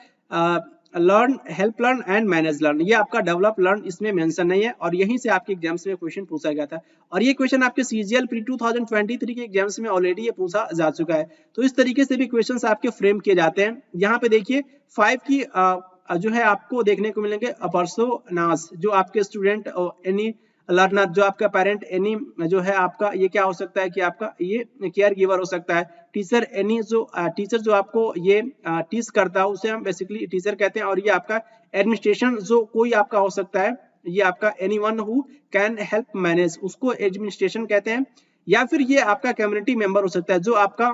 Speaker 1: learn, help learn and manage learn. ये आपका डेवलप लर्न इसमें मेंशन नहीं है, और यहीं से आपके एग्जाम्स में क्वेश्चन पूछा गया था। और ये क्वेश्चन आपके CGL प्री 2023 के एग्जाम्स में ऑलरेडी ये पूछा जा चुका है। तो इस तरीके से भी क्वेश्चंस आपके फ्रेम किए जाते हैं। यहाँ पे देखिए 5 की जो है आपको देखने को मिलेंगे पर्सोनास, जो आपके स्टूडेंट एनी लर्नर, जो आपका पेरेंट एनी, जो है आपका ये क्या हो सकता है कि आपका ये केयर गिवर हो सकता है, टीचर एनी, जो टीचर जो आपको ये टीच करता है उसे हम बेसिकली टीचर कहते हैं, और ये आपका एडमिनिस्ट्रेशन जो कोई आपका हो सकता है, ये आपका anyone who can help manage, उसको एडमिनिस्ट्रेशन कहते हैं, या फिर ये आपका कम्युनिटी मेंबर हो सकता है, जो आपका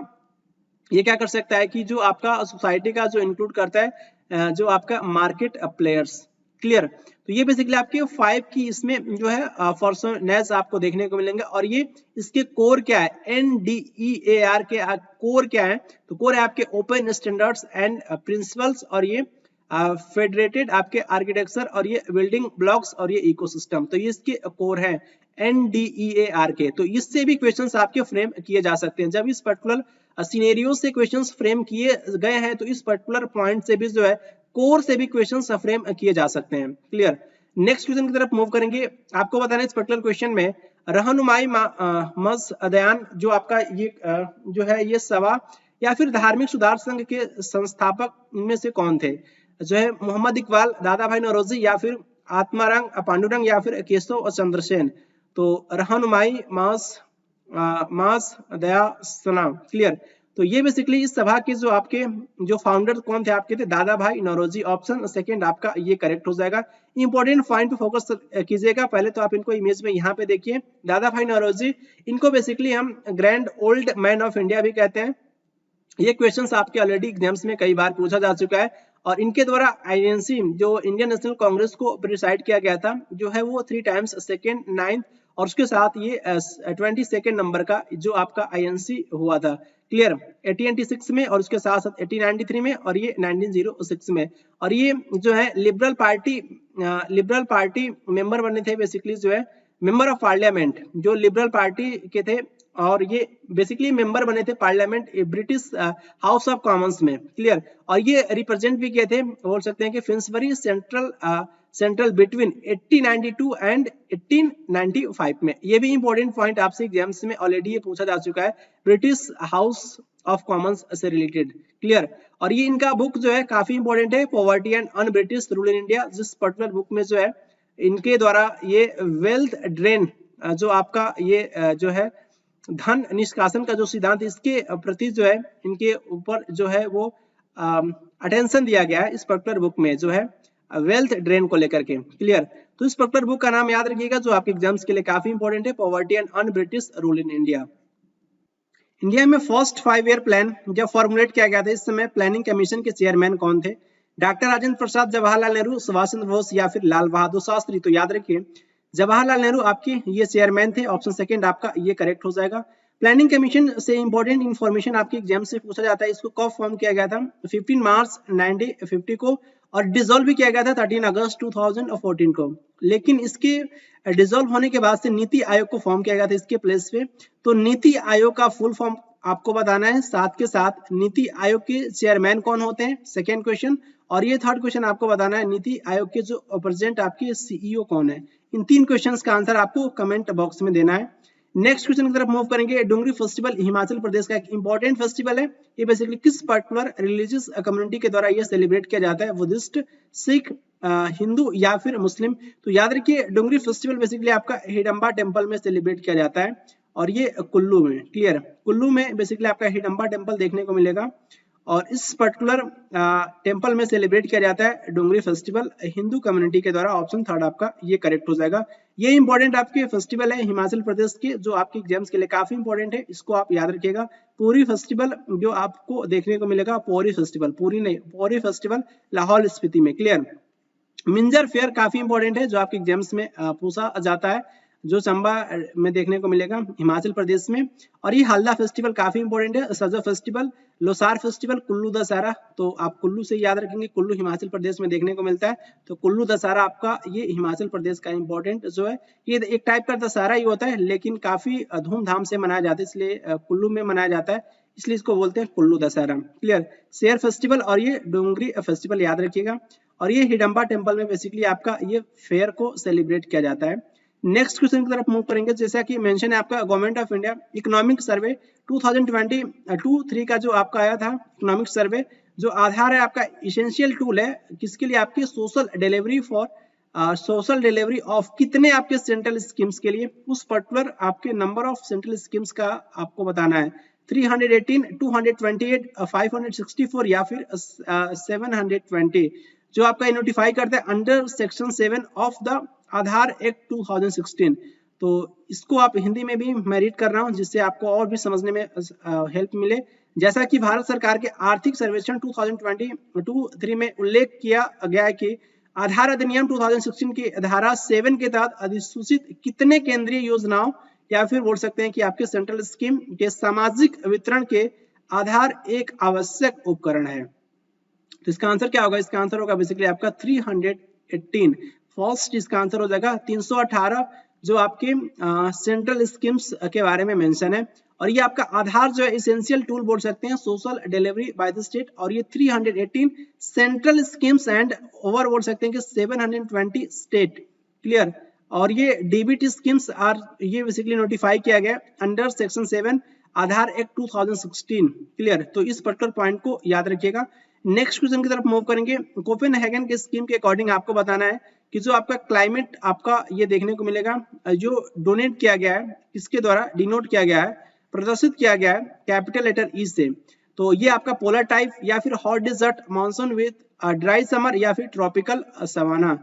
Speaker 1: ये क्या कर सकता है कि जो आपका सोसाइटी का जो इंक्लूड करता है जो आपका मार्केट प्लेयर्स। क्लियर, तो ये बेसिकली आपके 5 की इसमें जो है पर्सोनेज आपको देखने को मिलेंगे, और ये इसके कोर क्या है, NDEAR के कोर क्या है, तो कोर है आपके ओपन स्टैंडर्ड्स एंड प्रिंसिपल्स, और ये फेडरेटेड आपके आर्किटेक्चर, और ये बिल्डिंग ब्लॉक्स, और ये इकोसिस्टम, तो ये इसके कोर है NDEAR के। तो इससे भी क्वेश्चंस आपके फ्रेम किए जा सकते हैं, जब इस पर्टिकुलर सिनेरियो से क्वेश्चंस फ्रेम किए गए हैं तो इस पर्टिकुलर पॉइंट से भी जो है कोर से भी क्वेश्चंस फ्रेम किए जा सकते हैं। क्लियर, नेक्स्ट क्वेश्चन की तरफ मूव करेंगे। आपको बताना है इस पर्टिकुलर क्वेश्चन में रहनुमाई मज़दयान जो आपका ये जो है ये सभा या फिर धार्मिक सुधार संघ के संस्थापक इनमें से कौन थे, जो है मोहम्मद इकबाल, दादा भाई नौरोजी, या फिर आत्माराम पांडुरंग, या फिर केशव चंद्र सेन। तो रहनुमाई मज़दयान। क्लियर, तो ये बेसिकली इस सभा के जो आपके जो फाउंडर कौन थे आपके थे, दादा भाई नौरोजी। ऑप्शन सेकंड आपका ये करेक्ट हो जाएगा। इंपॉर्टेंट पॉइंट पे फोकस कीजिएगा, पहले तो आप इनको इमेज में यहाँ पे देखिए, दादा भाई नौरोजी, इनको बेसिकली हम grand old man of India भी कहते हैं। ये क्वेश्चंस आपके ऑलरेडी एग्जाम्स में कई बार पूछा जा चुका है, और इनके द्वारा INC जो इंडियन नेशनल कांग्रेस को प्रिसाइड किया गया था, जो है वो 3 टाइम्स, सेकेंड, 9th, और उसके साथ ये 22nd नंबर का जो आपका INC हुआ था। क्लियर, 1886 में, और उसके साथ साथ 1893 में, और ये 1906 में। और ये जो है लिबरल पार्टी मेंबर बने थे, बेसिकली जो है मेंबर ऑफ पार्लियामेंट, जो लिबरल पार्टी के थे, और ये बेसिकली मेंबर बने थे parliament British house of Commons में। क्लियर, और ये रिप्रेजेंट भी किए थे, बोल सकते हैं कि फिन्सबरी सेंट्रल बिटवीन 1892 एंड 1895 में। ये भी इंपॉर्टेंट पॉइंट आपसे एग्जाम्स में ऑलरेडी ये पूछा जा चुका है, ब्रिटिश हाउस ऑफ कॉमन्स से रिलेटेड। क्लियर, और ये इनका बुक जो है काफी इंपॉर्टेंट है, poverty and un British rule in India, जिस पर्टिकुलर बुक में जो है इनके द्वारा ये वेल्थ ड्रेन जो आपका ये जो है धन निष्कासन का जो सिद्धांत, इसके प्रति जो है इनके ऊपर जो है वो अटेंशन दिया गया है इस पर्टिकुलर बुक में, जो है वेल्थ ड्रेन को लेकर के। क्लियर, तो इस पर्टिकुलर बुक का नाम याद रखिएगा, जो आपके एग्जाम्स के लिए काफी इंपॉर्टेंट है, poverty and un British rule in India. India में फर्स्ट 5 ईयर प्लान जब फॉर्मुलेट किया गया था, इस समय प्लानिंग कमीशन के चेयरमैन कौन थे, डॉक्टर राजेंद्र प्रसाद, जवाहरलाल नेहरू, सुभाष चंद्र बोस, या फिर लाल बहादुर शास्त्री। तो याद रखिए जवाहरलाल नेहरू आपके ये चेयरमैन थे। ऑप्शन सेकंड आपका ये करेक्ट हो जाएगा। प्लानिंग कमीशन से इंपॉर्टेंट इंफॉर्मेशन आपके एग्जाम से पूछा जाता है, इसको कब फॉर्म किया गया था, 15 मार्च 1950 को, और डिसॉल्व भी किया गया था 13 अगस्त 2014 को। लेकिन इसके डिसॉल्व होने के बाद से नीति आयोग को फॉर्म किया गया था इसके प्लेस पे। तो नीति आयोग का फुल फॉर्म आपको बताना है, साथ के साथ नीति आयोग के चेयरमैन कौन होते हैं, सेकेंड क्वेश्चन। और ये थर्ड क्वेश्चन आपको बताना है नीति आयोग के जो प्रेसिडेंट आपके CEO कौन है। इन 3 क्वेश्चंस का आंसर आपको कमेंट बॉक्स में देना है। नेक्स्ट क्वेश्चन की तरफ मूव करेंगे। डोंगरी फेस्टिवल हिमाचल प्रदेश का एक इंपॉर्टेंट फेस्टिवल है। ये बेसिकली किस पर्टिकुलर रिलीजियस कम्युनिटी के द्वारा ये सेलिब्रेट किया जाता है, बुद्धिस्ट, सिख, हिंदू, या फिर मुस्लिम। तो याद रखिए डोंगरी फेस्टिवल बेसिकली आपका हिडम्बा टेम्पल में सेलिब्रेट किया जाता है, और ये कुल्लू में। क्लियर, कुल्लू में बेसिकली आपका हिडम्बा टेम्पल देखने को मिलेगा, और इस पर्टिकुलर टेम्पल में सेलिब्रेट किया जाता है डोंगरी फेस्टिवल हिंदू कम्युनिटी के द्वारा। ऑप्शन थर्ड आपका ये करेक्ट हो जाएगा। ये इंपॉर्टेंट आपके फेस्टिवल है हिमाचल प्रदेश के, जो आपके एग्जाम्स के लिए काफी इंपॉर्टेंट है, इसको आप याद रखिएगा। पूरी फेस्टिवल जो आपको देखने को मिलेगा, पौरी फेस्टिवल, पूरी नहीं, पौरी फेस्टिवल लाहौल स्पीति में। क्लियर, मिंजर फेयर काफी इंपॉर्टेंट है, जो आपके एग्जाम्स में पूछा जाता है, जो चंबा में देखने को मिलेगा हिमाचल प्रदेश में। और ये हल्दा फेस्टिवल काफी इंपॉर्टेंट है, सजो फेस्टिवल, लोसार फेस्टिवल, कुल्लू दशहरा। तो आप कुल्लू से याद रखेंगे, कुल्लू हिमाचल प्रदेश में देखने को मिलता है। तो कुल्लू दशहरा आपका ये हिमाचल प्रदेश का इंपॉर्टेंट जो है, ये एक टाइप का दशहरा ही होता है, लेकिन काफी धूमधाम से मनाया जाता है, इसलिए कुल्लू में मनाया जाता है, इसलिए इसको बोलते हैं कुल्लू दशहरा। क्लियर, शेर फेस्टिवल और ये डोंगरी फेस्टिवल याद रखिएगा। और ये हिडम्बा टेम्पल में बेसिकली आपका ये फेयर को सेलिब्रेट किया जाता है। नेक्स्ट क्वेश्चन की तरफ मूव करेंगे। जैसा कि मेंशन है आपका government of India economic survey 2022-3 का जो आपका आया था इकोनॉमिक सर्वे, जो आधार है आपका इसेंशियल टूल है किसके लिए, आपके social delivery for social delivery of कितने आपके सेंट्रल स्कीम्स के लिए, उस पर्टिकुलर आपके नंबर ऑफ सेंट्रल स्कीम्स का आपको बताना है, 318, 228, 564 या फिर 720, जो आपका नोटिफाई करता है under section 7 of the Aadhaar act 2016। तो इसको आप हिंदी में भी मैं रीड कर रहा हूँ जिससे आपको और भी समझने में हेल्प मिले। जैसा कि भारत सरकार के आर्थिक सर्वेक्षण 2022-3 में उल्लेख किया गया है कि आधार अधिनियम 2016 की धारा 7 के तहत अधिसूचित कितने केंद्रीय योजनाओं या फिर बोल सकते हैं कि आपके सेंट्रल स्कीम के सामाजिक वितरण के आधार एक आवश्यक उपकरण है। तो इसका आंसर क्या होगा, इसका आंसर होगा बेसिकली आपका 318। फर्स्ट इसका आंसर हो जाएगा 318 जो आपके सेंट्रल स्कीम्स के बारे में मेंशन है। और ये आपका आधार जो है इसेंशियल टूल बोल सकते हैं social delivery by the state, और ये 318 सेंट्रल स्कीम्स एंड ओवर बोल सकते हैं कि 720 स्टेट। क्लियर। और ये डीबीटी स्कीम्स आर ये बेसिकली नोटिफाई किया गया अंडर सेक्शन 7 आधार एक्ट 2016। क्लियर। तो इस पर्टिकुलर पॉइंट को याद रखिएगा। नेक्स्ट क्वेश्चन की तरफ मूव करेंगे। कोपेनहेगन के स्कीम के अकॉर्डिंग आपको बताना है कि जो आपका क्लाइमेट आपका ये देखने को मिलेगा जो डोनेट किया गया है किसके द्वारा डिनोट किया गया है, प्रदर्शित किया गया है कैपिटल लेटर ई से। तो ये आपका पोलर टाइप या फिर hot desert monsoon with dry summer या फिर ट्रॉपिकल सवाना।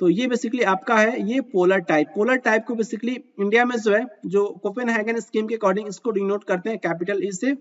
Speaker 1: तो ये बेसिकली आपका है ये पोलर टाइप। पोलर टाइप को बेसिकली इंडिया में जो है जो कोपेनहेगन स्कीम के अकॉर्डिंग इसको डिनोट करते हैं कैपिटल ई से,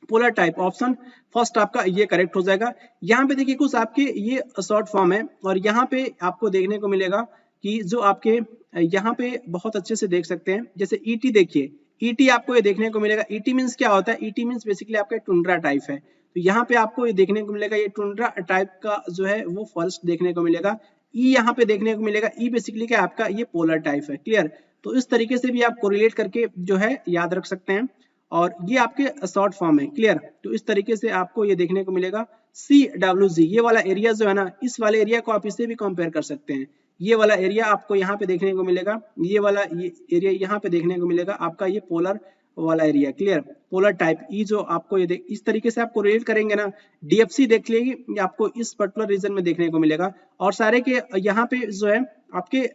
Speaker 1: पोलर टाइप। ऑप्शन फर्स्ट आपका ये करेक्ट हो जाएगा। यहाँ पे देखिए कुछ आपके ये शॉर्ट फॉर्म है और यहाँ पे आपको देखने को मिलेगा कि जो आपके यहाँ पे बहुत अच्छे से देख सकते हैं जैसे ईटी देखिए, ईटी आपको ये देखने को मिलेगा। ईटी मीन्स क्या होता है, ईटी मीन्स बेसिकली आपका टुंड्रा टाइप है। तो यहाँ पे आपको ये देखने को मिलेगा ये टुंड्रा टाइप का जो है वो फर्स्ट देखने को मिलेगा। ई यहाँ पे देखने को मिलेगा, ई बेसिकली क्या आपका ये पोलर टाइप है। क्लियर। तो इस तरीके से भी आप कोरिलेट करके जो है याद रख सकते हैं और ये आपके शॉर्ट फॉर्म है। क्लियर। तो इस तरीके से आपको ये देखने को मिलेगा CWG ये वाला एरिया जो है ना, इस वाले एरिया को आप इससे भी कंपेयर कर सकते हैं। ये वाला एरिया आपको यहाँ पे देखने को मिलेगा, ये वाला ये एरिया यहाँ पे देखने को मिलेगा आपका ये पोलर वाला एरिया। क्लियर। पोलर टाइप ई जो आपको ये इस तरीके से आपको रिलेट करेंगे ना, DFC देख लीजिए आपको इस पर्टिकुलर रीजन में देखने को मिलेगा। और सारे के यहाँ पे जो है आपके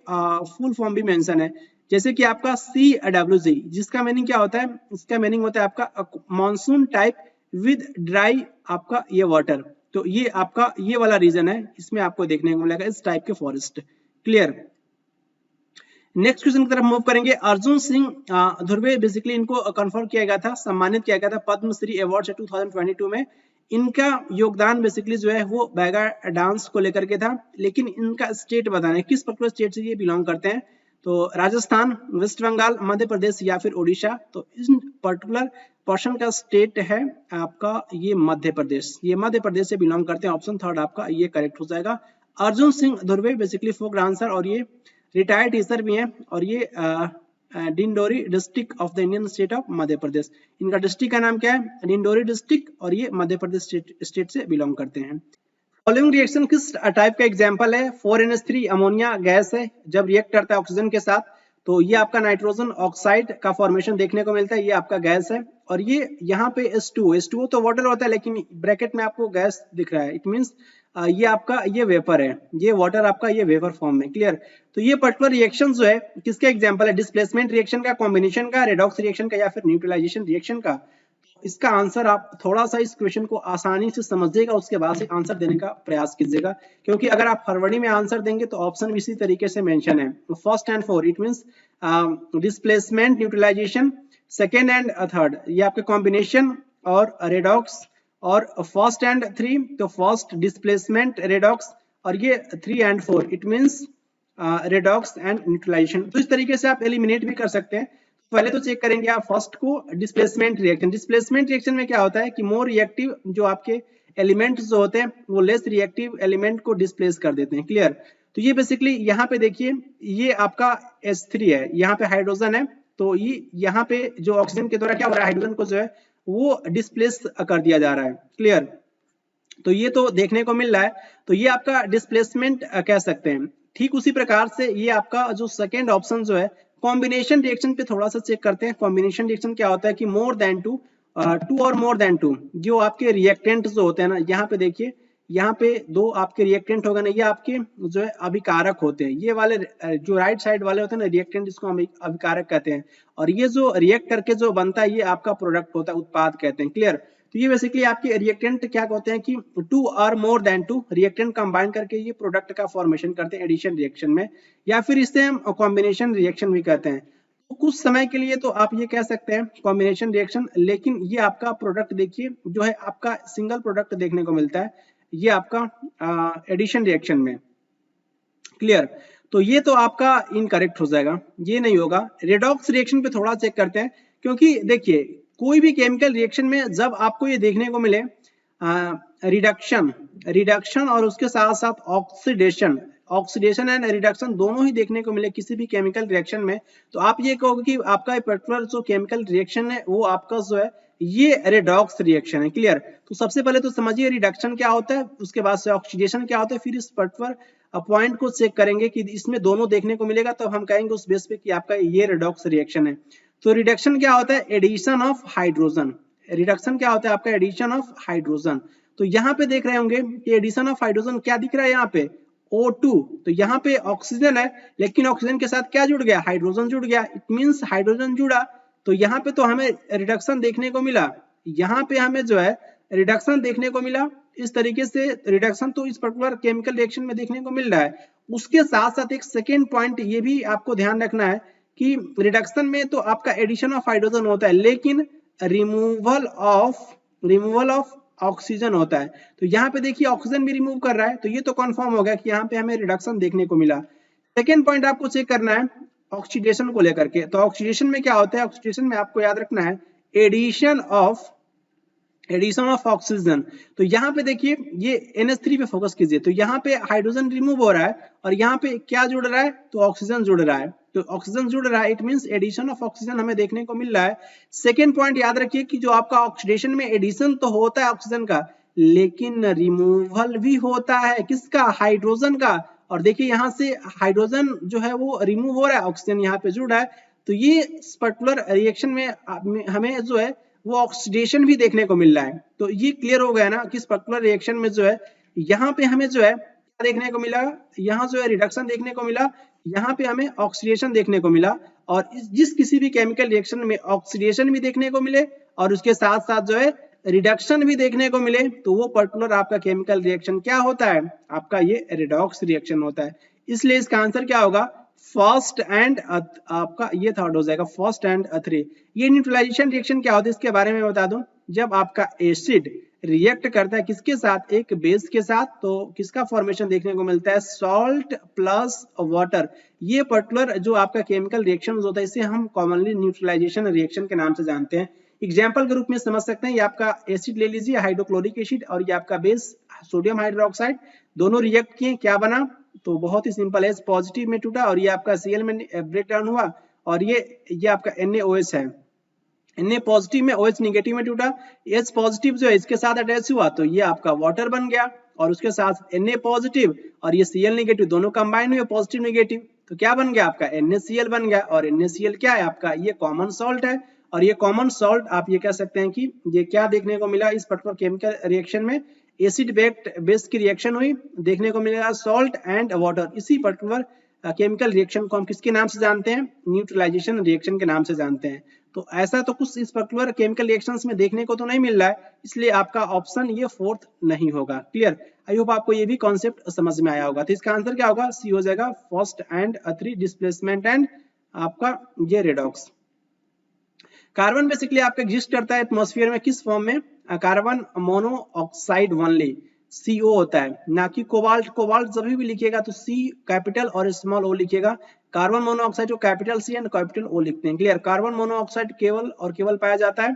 Speaker 1: फुल फॉर्म भी मेंशन है जैसे कि आपका CWG जिसका मीनिंग क्या होता है, इसका मीनिंग होता है आपका मॉनसून टाइप विद ड्राई आपका ये वाटर। तो ये आपका ये वाला रीजन है, इसमें आपको देखने को मिलेगा इस टाइप के फॉरेस्ट। क्लियर। नेक्स्ट क्वेश्चन की तरफ मूव करेंगे। अर्जुन सिंह धुर्वे बेसिकली इनको कन्फर्म किया गया था, सम्मानित किया गया था पद्मश्री अवार्ड से 2022 में। इनका योगदान बेसिकली जो है वो बैगा डांस को लेकर के था, लेकिन इनका स्टेट बताना है किस पर्टिकुलर स्टेट से ये बिलोंग करते हैं। तो राजस्थान, वेस्ट बंगाल, मध्य प्रदेश या फिर ओडिशा। तो इस पर्टिकुलर पर्सन का स्टेट है आपका ये मध्य प्रदेश, ये मध्य प्रदेश से बिलोंग करते हैं। ऑप्शन थर्ड आपका ये करेक्ट हो जाएगा। Arjun Singh Dhurve basically folk dancer और ये रिटायर्ड टीचर भी हैं और ये Dindori district of the Indian state of Madhya Pradesh. इनका डिस्ट्रिक्ट का नाम क्या है, डिंडोरी डिस्ट्रिक्ट, और ये मध्य प्रदेश स्टेट से बिलोंग करते हैं। फॉलोइंग रिएक्शन किस टाइप का एग्जांपल है, 4NH3 अमोनिया गैस है जब रिएक्ट करता है ऑक्सीजन के साथ। तो ये आपका नाइट्रोजन ऑक्साइड का फॉर्मेशन देखने को मिलता है, ये आपका गैस है। और ये यहाँ पे H2O तो वाटर होता है लेकिन ब्रैकेट में आपको गैस दिख रहा है, इट मींस ये आपका ये वेपर है, ये वाटर आपका ये वेपर फॉर्म में। क्लियर। तो ये पर्टिकुलर रिएक्शन जो है किसका एग्जांपल है, डिस्प्लेसमेंट रिएक्शन का, कॉम्बिनेशन का, रेडॉक्स रिएक्शन का या फिर न्यूट्रलाइजेशन रिएक्शन का। इसका आंसर आप थोड़ा सा इस क्वेश्चन को आसानी से समझिएगा, उसके बाद से आंसर देने का प्रयास कीजिएगा, क्योंकि अगर आप फरवरी में आंसर देंगे तो ऑप्शन भी इसी तरीके से मेंशन है। First and four it means displacement, neutralization, second and third ये आपके कॉम्बिनेशन और रेडॉक्स, और फर्स्ट एंड थ्री तो फर्स्ट डिस्प्लेसमेंट रेडॉक्स, और ये 3 and 4 it means redox and neutralization. तो इस तरीके से आप एलिमिनेट भी कर सकते हैं। पहले तो चेक करेंगे आप फर्स्ट को, डिस्प्लेसमेंट रिएक्शन। डिस्प्लेसमेंट रिएक्शन में क्या होता है कि मोर रिएक्टिव जो आपके एलिमेंट्स जो होते हैं वो लेस रिएक्टिव एलिमेंट को डिस्प्लेस कर देते हैं। क्लियर। तो ये बेसिकली यहाँ पे देखिए ये आपका H3 है, यहाँ पे हाइड्रोजन है, तो ये यहाँ पे जो ऑक्सीजन के द्वारा क्या हो रहा है, हाइड्रोजन को जो है वो डिस्प्लेस कर दिया जा रहा है। क्लियर। तो ये तो देखने को मिल रहा है, तो ये आपका डिस्प्लेसमेंट कह सकते हैं। ठीक उसी प्रकार से ये आपका जो सेकेंड ऑप्शन जो है कॉम्बिनेशन रिएक्शन पे थोड़ा सा चेक करते हैं। कॉम्बिनेशन रिएक्शन क्या होता है कि मोर देन टू टू और मोर देन टू, जो आपके रिएक्टेंट जो होते हैं ना, यहाँ पे देखिए, यहाँ पे दो आपके रिएक्टेंट हो गए ना, ये आपके जो है अभिकारक होते हैं। ये वाले जो राइट साइड वाले होते हैं ना रिएक्टेंट, इसको हम अभिकारक कहते हैं। और ये जो रिएक्ट करके जो बनता है ये आपका प्रोडक्ट होता है, उत्पाद कहते हैं। क्लियर? तो ये बेसिकली आपके रिएक्टेंट क्या होते हैं कि टू और more than two reactant combine करके ये प्रोडक्ट का फॉर्मेशन करते हैं एडिशन रिएक्शन में, या फिर इसे हम कॉम्बिनेशन रिएक्शन भी कहते हैं। तो कुछ समय के लिए तो आप ये कह सकते हैं कॉम्बिनेशन रिएक्शन, लेकिन ये आपका प्रोडक्ट देखिए जो है आपका सिंगल प्रोडक्ट देखने को मिलता है ये आपका एडिशन रिएक्शन में। क्लियर? तो ये तो आपका इनकरेक्ट हो जाएगा, ये नहीं होगा। रेडॉक्स रिएक्शन पे थोड़ा चेक करते हैं, क्योंकि देखिए कोई भी केमिकल रिएक्शन में जब आपको ये देखने को मिले रिडक्शन और उसके साथ साथ ऑक्सीडेशन एंड रिडक्शन दोनों ही देखने को मिले किसी भी केमिकल रिएक्शन में, तो आप ये कहोगे कि आपका पर्टिकुलर जो केमिकल रिएक्शन है वो आपका जो है ये रेडॉक्स रिएक्शन है। क्लियर? तो सबसे पहले तो समझिए रिडक्शन क्या होता है, उसके बाद से ऑक्सीडेशन क्या होता है, फिर इस पर्टिकुलर पॉइंट को चेक करेंगे कि इसमें दोनों देखने को मिलेगा, तो हम कहेंगे उस बेस पे कि आपका ये रेडॉक्स रिएक्शन है। तो रिडक्शन क्या होता है? Addition of hydrogen. रिडक्शन क्या होता है? आपका एडिशन ऑफ हाइड्रोजन। तो यहाँ पे देख रहे होंगे कि एडिशन ऑफ हाइड्रोजन क्या दिख रहा है यहाँ पे? O2। तो यहाँ पे ऑक्सीजन है, लेकिन ऑक्सीजन के साथ क्या जुड़ गया? हाइड्रोजन जुड़ गया। इट मींस हाइड्रोजन जुड़ा, तो यहाँ पे तो हमें रिडक्शन देखने को मिला, यहाँ पे हमें जो है रिडक्शन देखने को मिला। इस तरीके से रिडक्शन तो इस पर्टिकुलर केमिकल रिएक्शन में देखने को मिल रहा है। उसके साथ साथ एक सेकेंड पॉइंट ये भी आपको ध्यान रखना है कि रिडक्शन में तो आपका एडिशन ऑफ हाइड्रोजन होता है, लेकिन रिमूवल ऑफ ऑक्सीजन होता है। तो यहाँ पे देखिए ऑक्सीजन भी रिमूव कर रहा है, तो ये तो कंफर्म हो गया कि यहाँ पे हमें रिडक्शन देखने को मिला। सेकेंड पॉइंट आपको चेक करना है ऑक्सीडेशन को लेकर के। तो ऑक्सीडेशन में क्या होता है? ऑक्सीडेशन में आपको याद रखना है एडिशन ऑफ ऑक्सीजन। तो यहाँ पे देखिए ये NH3 पे फोकस कीजिए, तो यहाँ पे हाइड्रोजन रिमूव हो रहा है और यहाँ पे क्या जुड़ रहा है? तो ऑक्सीजन जुड़ रहा है। तो ऑक्सीजन जुड़ रहा है, it means addition of oxygen हमें देखने को मिल रहा है। सेकेंड पॉइंट याद रखिए कि जो आपका ऑक्सीडेशन में एडिशन तो होता है ऑक्सीजन का, लेकिन रिमूवल भी होता है किसका? हाइड्रोजन का। और देखिए यहाँ से हाइड्रोजन जो है वो रिमूव हो रहा है, ऑक्सीजन यहाँ पे जुड़ रहा है। तो ये पर्टिकुलर रिएक्शन में हमें जो है वो ऑक्सीडेशन भी देखने को मिल रहा है। तो ये क्लियर हो गया ना कि इस पर्टिकुलर रिएक्शन में जो है यहाँ पे हमें जो है क्या देखने को मिला? यहाँ जो है रिडक्शन देखने को मिला, यहाँ पे हमें ऑक्सीडेशन देखने को मिला। और जिस किसी भी केमिकल रिएक्शन में ऑक्सीडेशन भी देखने को मिले और उसके साथ साथ जो है रिडक्शन भी देखने को मिले, तो वो पर्टिकुलर आपका केमिकल रिएक्शन क्या होता है? आपका ये रेडॉक्स रिएक्शन होता है। इसलिए इसका आंसर क्या होगा? फर्स्ट एंड आपका ये थर्ड हो जाएगा, फर्स्ट एंड थ्री। ये न्यूट्रलाइजेशन रिएक्शन क्या होता है इसके बारे में बता दूं। जब आपका एसिड रिएक्ट करता है किसके साथ? एक बेस के साथ, तो किसका फॉर्मेशन देखने को मिलता है? Salt plus water. ये पर्टिकुलर जो आपका केमिकल रिएक्शन होता है इसे हम कॉमनली न्यूट्रलाइजेशन रिएक्शन के नाम से जानते हैं। एग्जाम्पल के रूप में समझ सकते हैं, ये आपका एसिड ले लीजिए हाइड्रोक्लोरिक एसिड, और ये आपका बेस सोडियम हाइड्रोक्साइड, दोनों रिएक्ट किए, क्या बना? तो बहुत ही सिंपल है, पॉजिटिव में टूटा और ये आपका Cl में ब्रेक डाउन हुआ, और ये आपका NaOH है, Na पॉजिटिव में OH निगेटिव में टूटा, H पॉजिटिव जो है इसके साथ अटैच हुआ तो ये आपका वाटर बन गया, और उसके साथ Na पॉजिटिव और ये Cl निगेटिव दोनों कंबाइन हुए पॉजिटिव निगेटिव, तो क्या बन गया? आपका NaCl बन गया। और NaCl क्या है? आपका ये कॉमन सॉल्ट है, और ये कॉमन सॉल्ट आप ये कह सकते हैं कि ये क्या देखने को मिला इस पर्टिकुलर केमिकल रिएक्शन में? एसिड बेस की रिएक्शन हुई, देखने को मिलेगा सॉल्ट एंड वाटर। इसी पर्टिकुलर केमिकल रिएक्शन को हम किसके नाम से जानते हैं? न्यूट्रलाइजेशन रिएक्शन के नाम से जानते हैं। तो ऐसा तो कुछ इस पर्टिकुलर केमिकल रिएक्शंस में देखने को तो नहीं मिल रहा है, इसलिए आपका ऑप्शन ये फोर्थ नहीं होगा। क्लियर? आई होप आपको ये भी कॉन्सेप्ट समझ में आया होगा। तो इसका आंसर क्या होगा? सी हो जाएगा, first and three, displacement and आपका ये रेडॉक्स। कार्बन बेसिकली आपका एग्जिस्ट करता है एटमॉस्फेयर में किस फॉर्म में? कार्बन मोनोऑक्साइड ओनली, CO होता है, ना कि कोबाल्ट। कोबाल्ट जब भी लिखिएगा तो C कैपिटल और स्मॉल O लिखिएगा। कार्बन मोनोऑक्साइड को capital C and capital O लिखते हैं। क्लियर? कार्बन मोनोऑक्साइड केवल और केवल पाया जाता है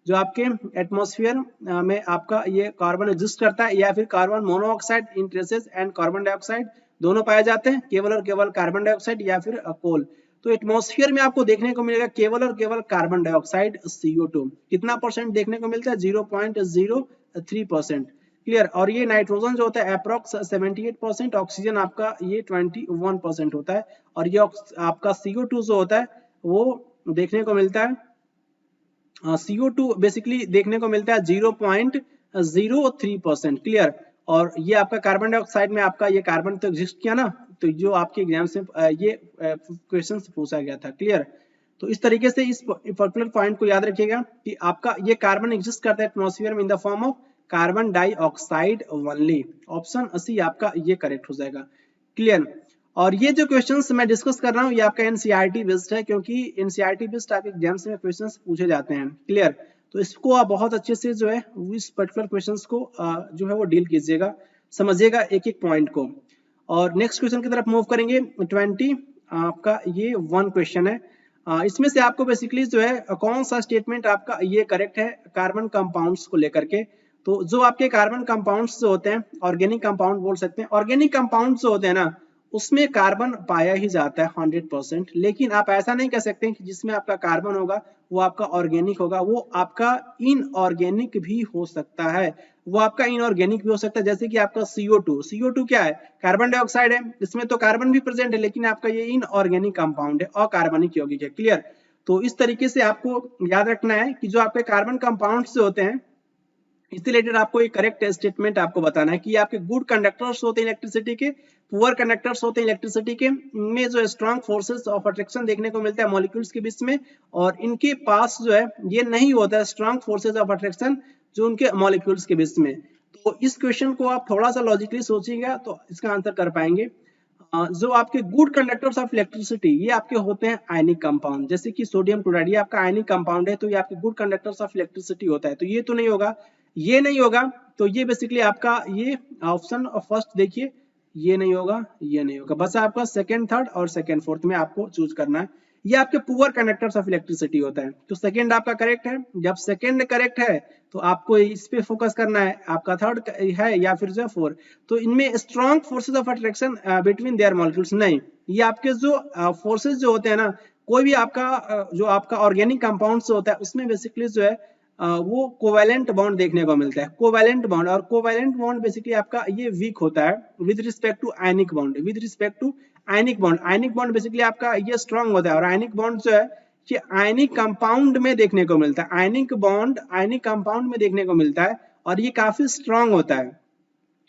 Speaker 1: जो आपके एटमॉस्फेयर में आपका ये कार्बन एग्जिस्ट करता है, या फिर carbon monoxide in traces and carbon dioxide दोनों पाए जाते हैं, केवल और केवल कार्बन डाइऑक्साइड या फिर कोल। तो एटमॉस्फेयर में आपको देखने को मिलेगा केवल और केवल कार्बन डाइऑक्साइड CO2। कितना परसेंट देखने को मिलता है? 0.03%। क्लियर? और ये नाइट्रोजन जो होता है अप्रोक्स 78%, ऑक्सीजन आपका ये 21% होता है, और ये आपका CO2 जो होता है वो देखने को मिलता है CO2 बेसिकली देखने को मिलता है 0.03%, क्लियर। और ये आपका कार्बन डाइऑक्साइड में आपका ये कार्बन तो एग्जिस्ट किया ना, तो जो आपके एग्जाम से ये क्वेश्चन पूछा गया था, क्लियर। तो इस तरीके से इस पर्टिकुलर पॉइंट को याद रखिएगा कि आपका ये कार्बन एग्जिस्ट करता है एटमॉस्फेयर में in the form of carbon dioxide only. Option C आपका ये करेक्ट हो जाएगा, क्लियर। और ये जो क्वेश्चंस मैं डिस्कस कर रहा हूँ ये आपका एनसीईआरटी बेस्ड है, क्योंकि एनसीईआरटी बेस्ड आपके एग्जाम्स में क्वेश्चंस पूछे जाते हैं, क्लियर। तो इसको आप बहुत अच्छे से जो है इस पर्टिकुलर क्वेश्चंस को जो है वो डील कीजिएगा, समझिएगा एक एक पॉइंट को। और नेक्स्ट क्वेश्चन की तरफ मूव करेंगे। 20 आपका ये 1 क्वेश्चन है। इसमें से आपको बेसिकली जो है कौन सा स्टेटमेंट आपका ये करेक्ट है कार्बन कंपाउंड्स को लेकर के। तो जो आपके कार्बन कंपाउंड्स जो होते हैं, ऑर्गेनिक कंपाउंड बोल सकते हैं, ऑर्गेनिक कंपाउंड जो होते हैं ना उसमें कार्बन पाया ही जाता है 100%। लेकिन आप ऐसा नहीं कह सकते कि जिसमें आपका कार्बन होगा वो आपका ऑर्गेनिक होगा, वो आपका इनऑर्गेनिक भी हो सकता है, वो आपका इनऑर्गेनिक भी हो सकता है। जैसे कि आपका CO2 क्या है, कार्बन डाइऑक्साइड है, इसमें तो कार्बन भी प्रेजेंट है लेकिन आपका ये इनऑर्गेनिक कंपाउंड है, अकार्बनिक यौगिक है, क्लियर। तो इस तरीके से आपको याद रखना है कि जो आपके कार्बन कंपाउंड्स होते हैं इससे रिलेटेड आपको एक करेक्ट स्टेटमेंट आपको बताना है कि आपके गुड कंडक्टर्स होते हैं इलेक्ट्रिसिटी के, पुअर कंडक्टर्स होते हैं इलेक्ट्रिसिटी के, इनमें जो स्ट्रॉन्ग फोर्सेस ऑफ अट्रैक्शन देखने को मिलता है मॉलिक्यूल्स के बीच में, और इनके पास जो है ये नहीं होता है स्ट्रॉन्ग फोर्सेस ऑफ अट्रैक्शन जो उनके मॉलिक्यूल्स के बीच में। तो इस क्वेश्चन को आप थोड़ा सा लॉजिकली सोचिएगा तो इसका आंसर कर पाएंगे। जो आपके गुड कंडक्टर्स ऑफ इलेक्ट्रिसिटी ये आपके होते हैं आयनिक कंपाउंड, जैसे कि सोडियम क्लोराइड ये आपका आयनिक कंपाउंड है, तो ये आपके गुड कंडक्टर्स ऑफ इलेक्ट्रिसिटी होता है। तो ये तो नहीं होगा, ये नहीं होगा, तो ये बेसिकली आपका ये ऑप्शन फर्स्ट देखिए, ये नहीं होगा, ये नहीं होगा, बस आपका सेकंड, थर्ड और सेकंड, फोर्थ में आपको चूज करना है। ये आपके पुअर कंडक्टर्स ऑफ इलेक्ट्रिसिटी होता है, तो सेकंड आपका करेक्ट है। जब सेकंड करेक्ट है तो आपको इस पे फोकस करना है, आपका थर्ड है या फिर जो फोर्थ। तो इनमें strong forces of attraction between their molecules नहीं, ये आपके जो फोर्सेस जो होते हैं ना, कोई भी आपका जो आपका ऑर्गेनिक कंपाउंड होता है उसमें बेसिकली जो है वो कोवैलेंट बॉन्ड देखने को मिलता है, कोवैलेंट बॉन्ड। और कोवैलेंट बॉन्ड बेसिकली आपका ये वीक होता है with respect to ionic bond, with respect to ionic bond. Ionic bond basically आपका ये स्ट्रांग होता है, और आयनिक बॉन्ड जो है ये आयनिक कंपाउंड में देखने को मिलता है, आयनिक बॉन्ड आयनिक कंपाउंड में देखने को मिलता है और ये काफी स्ट्रांग होता है।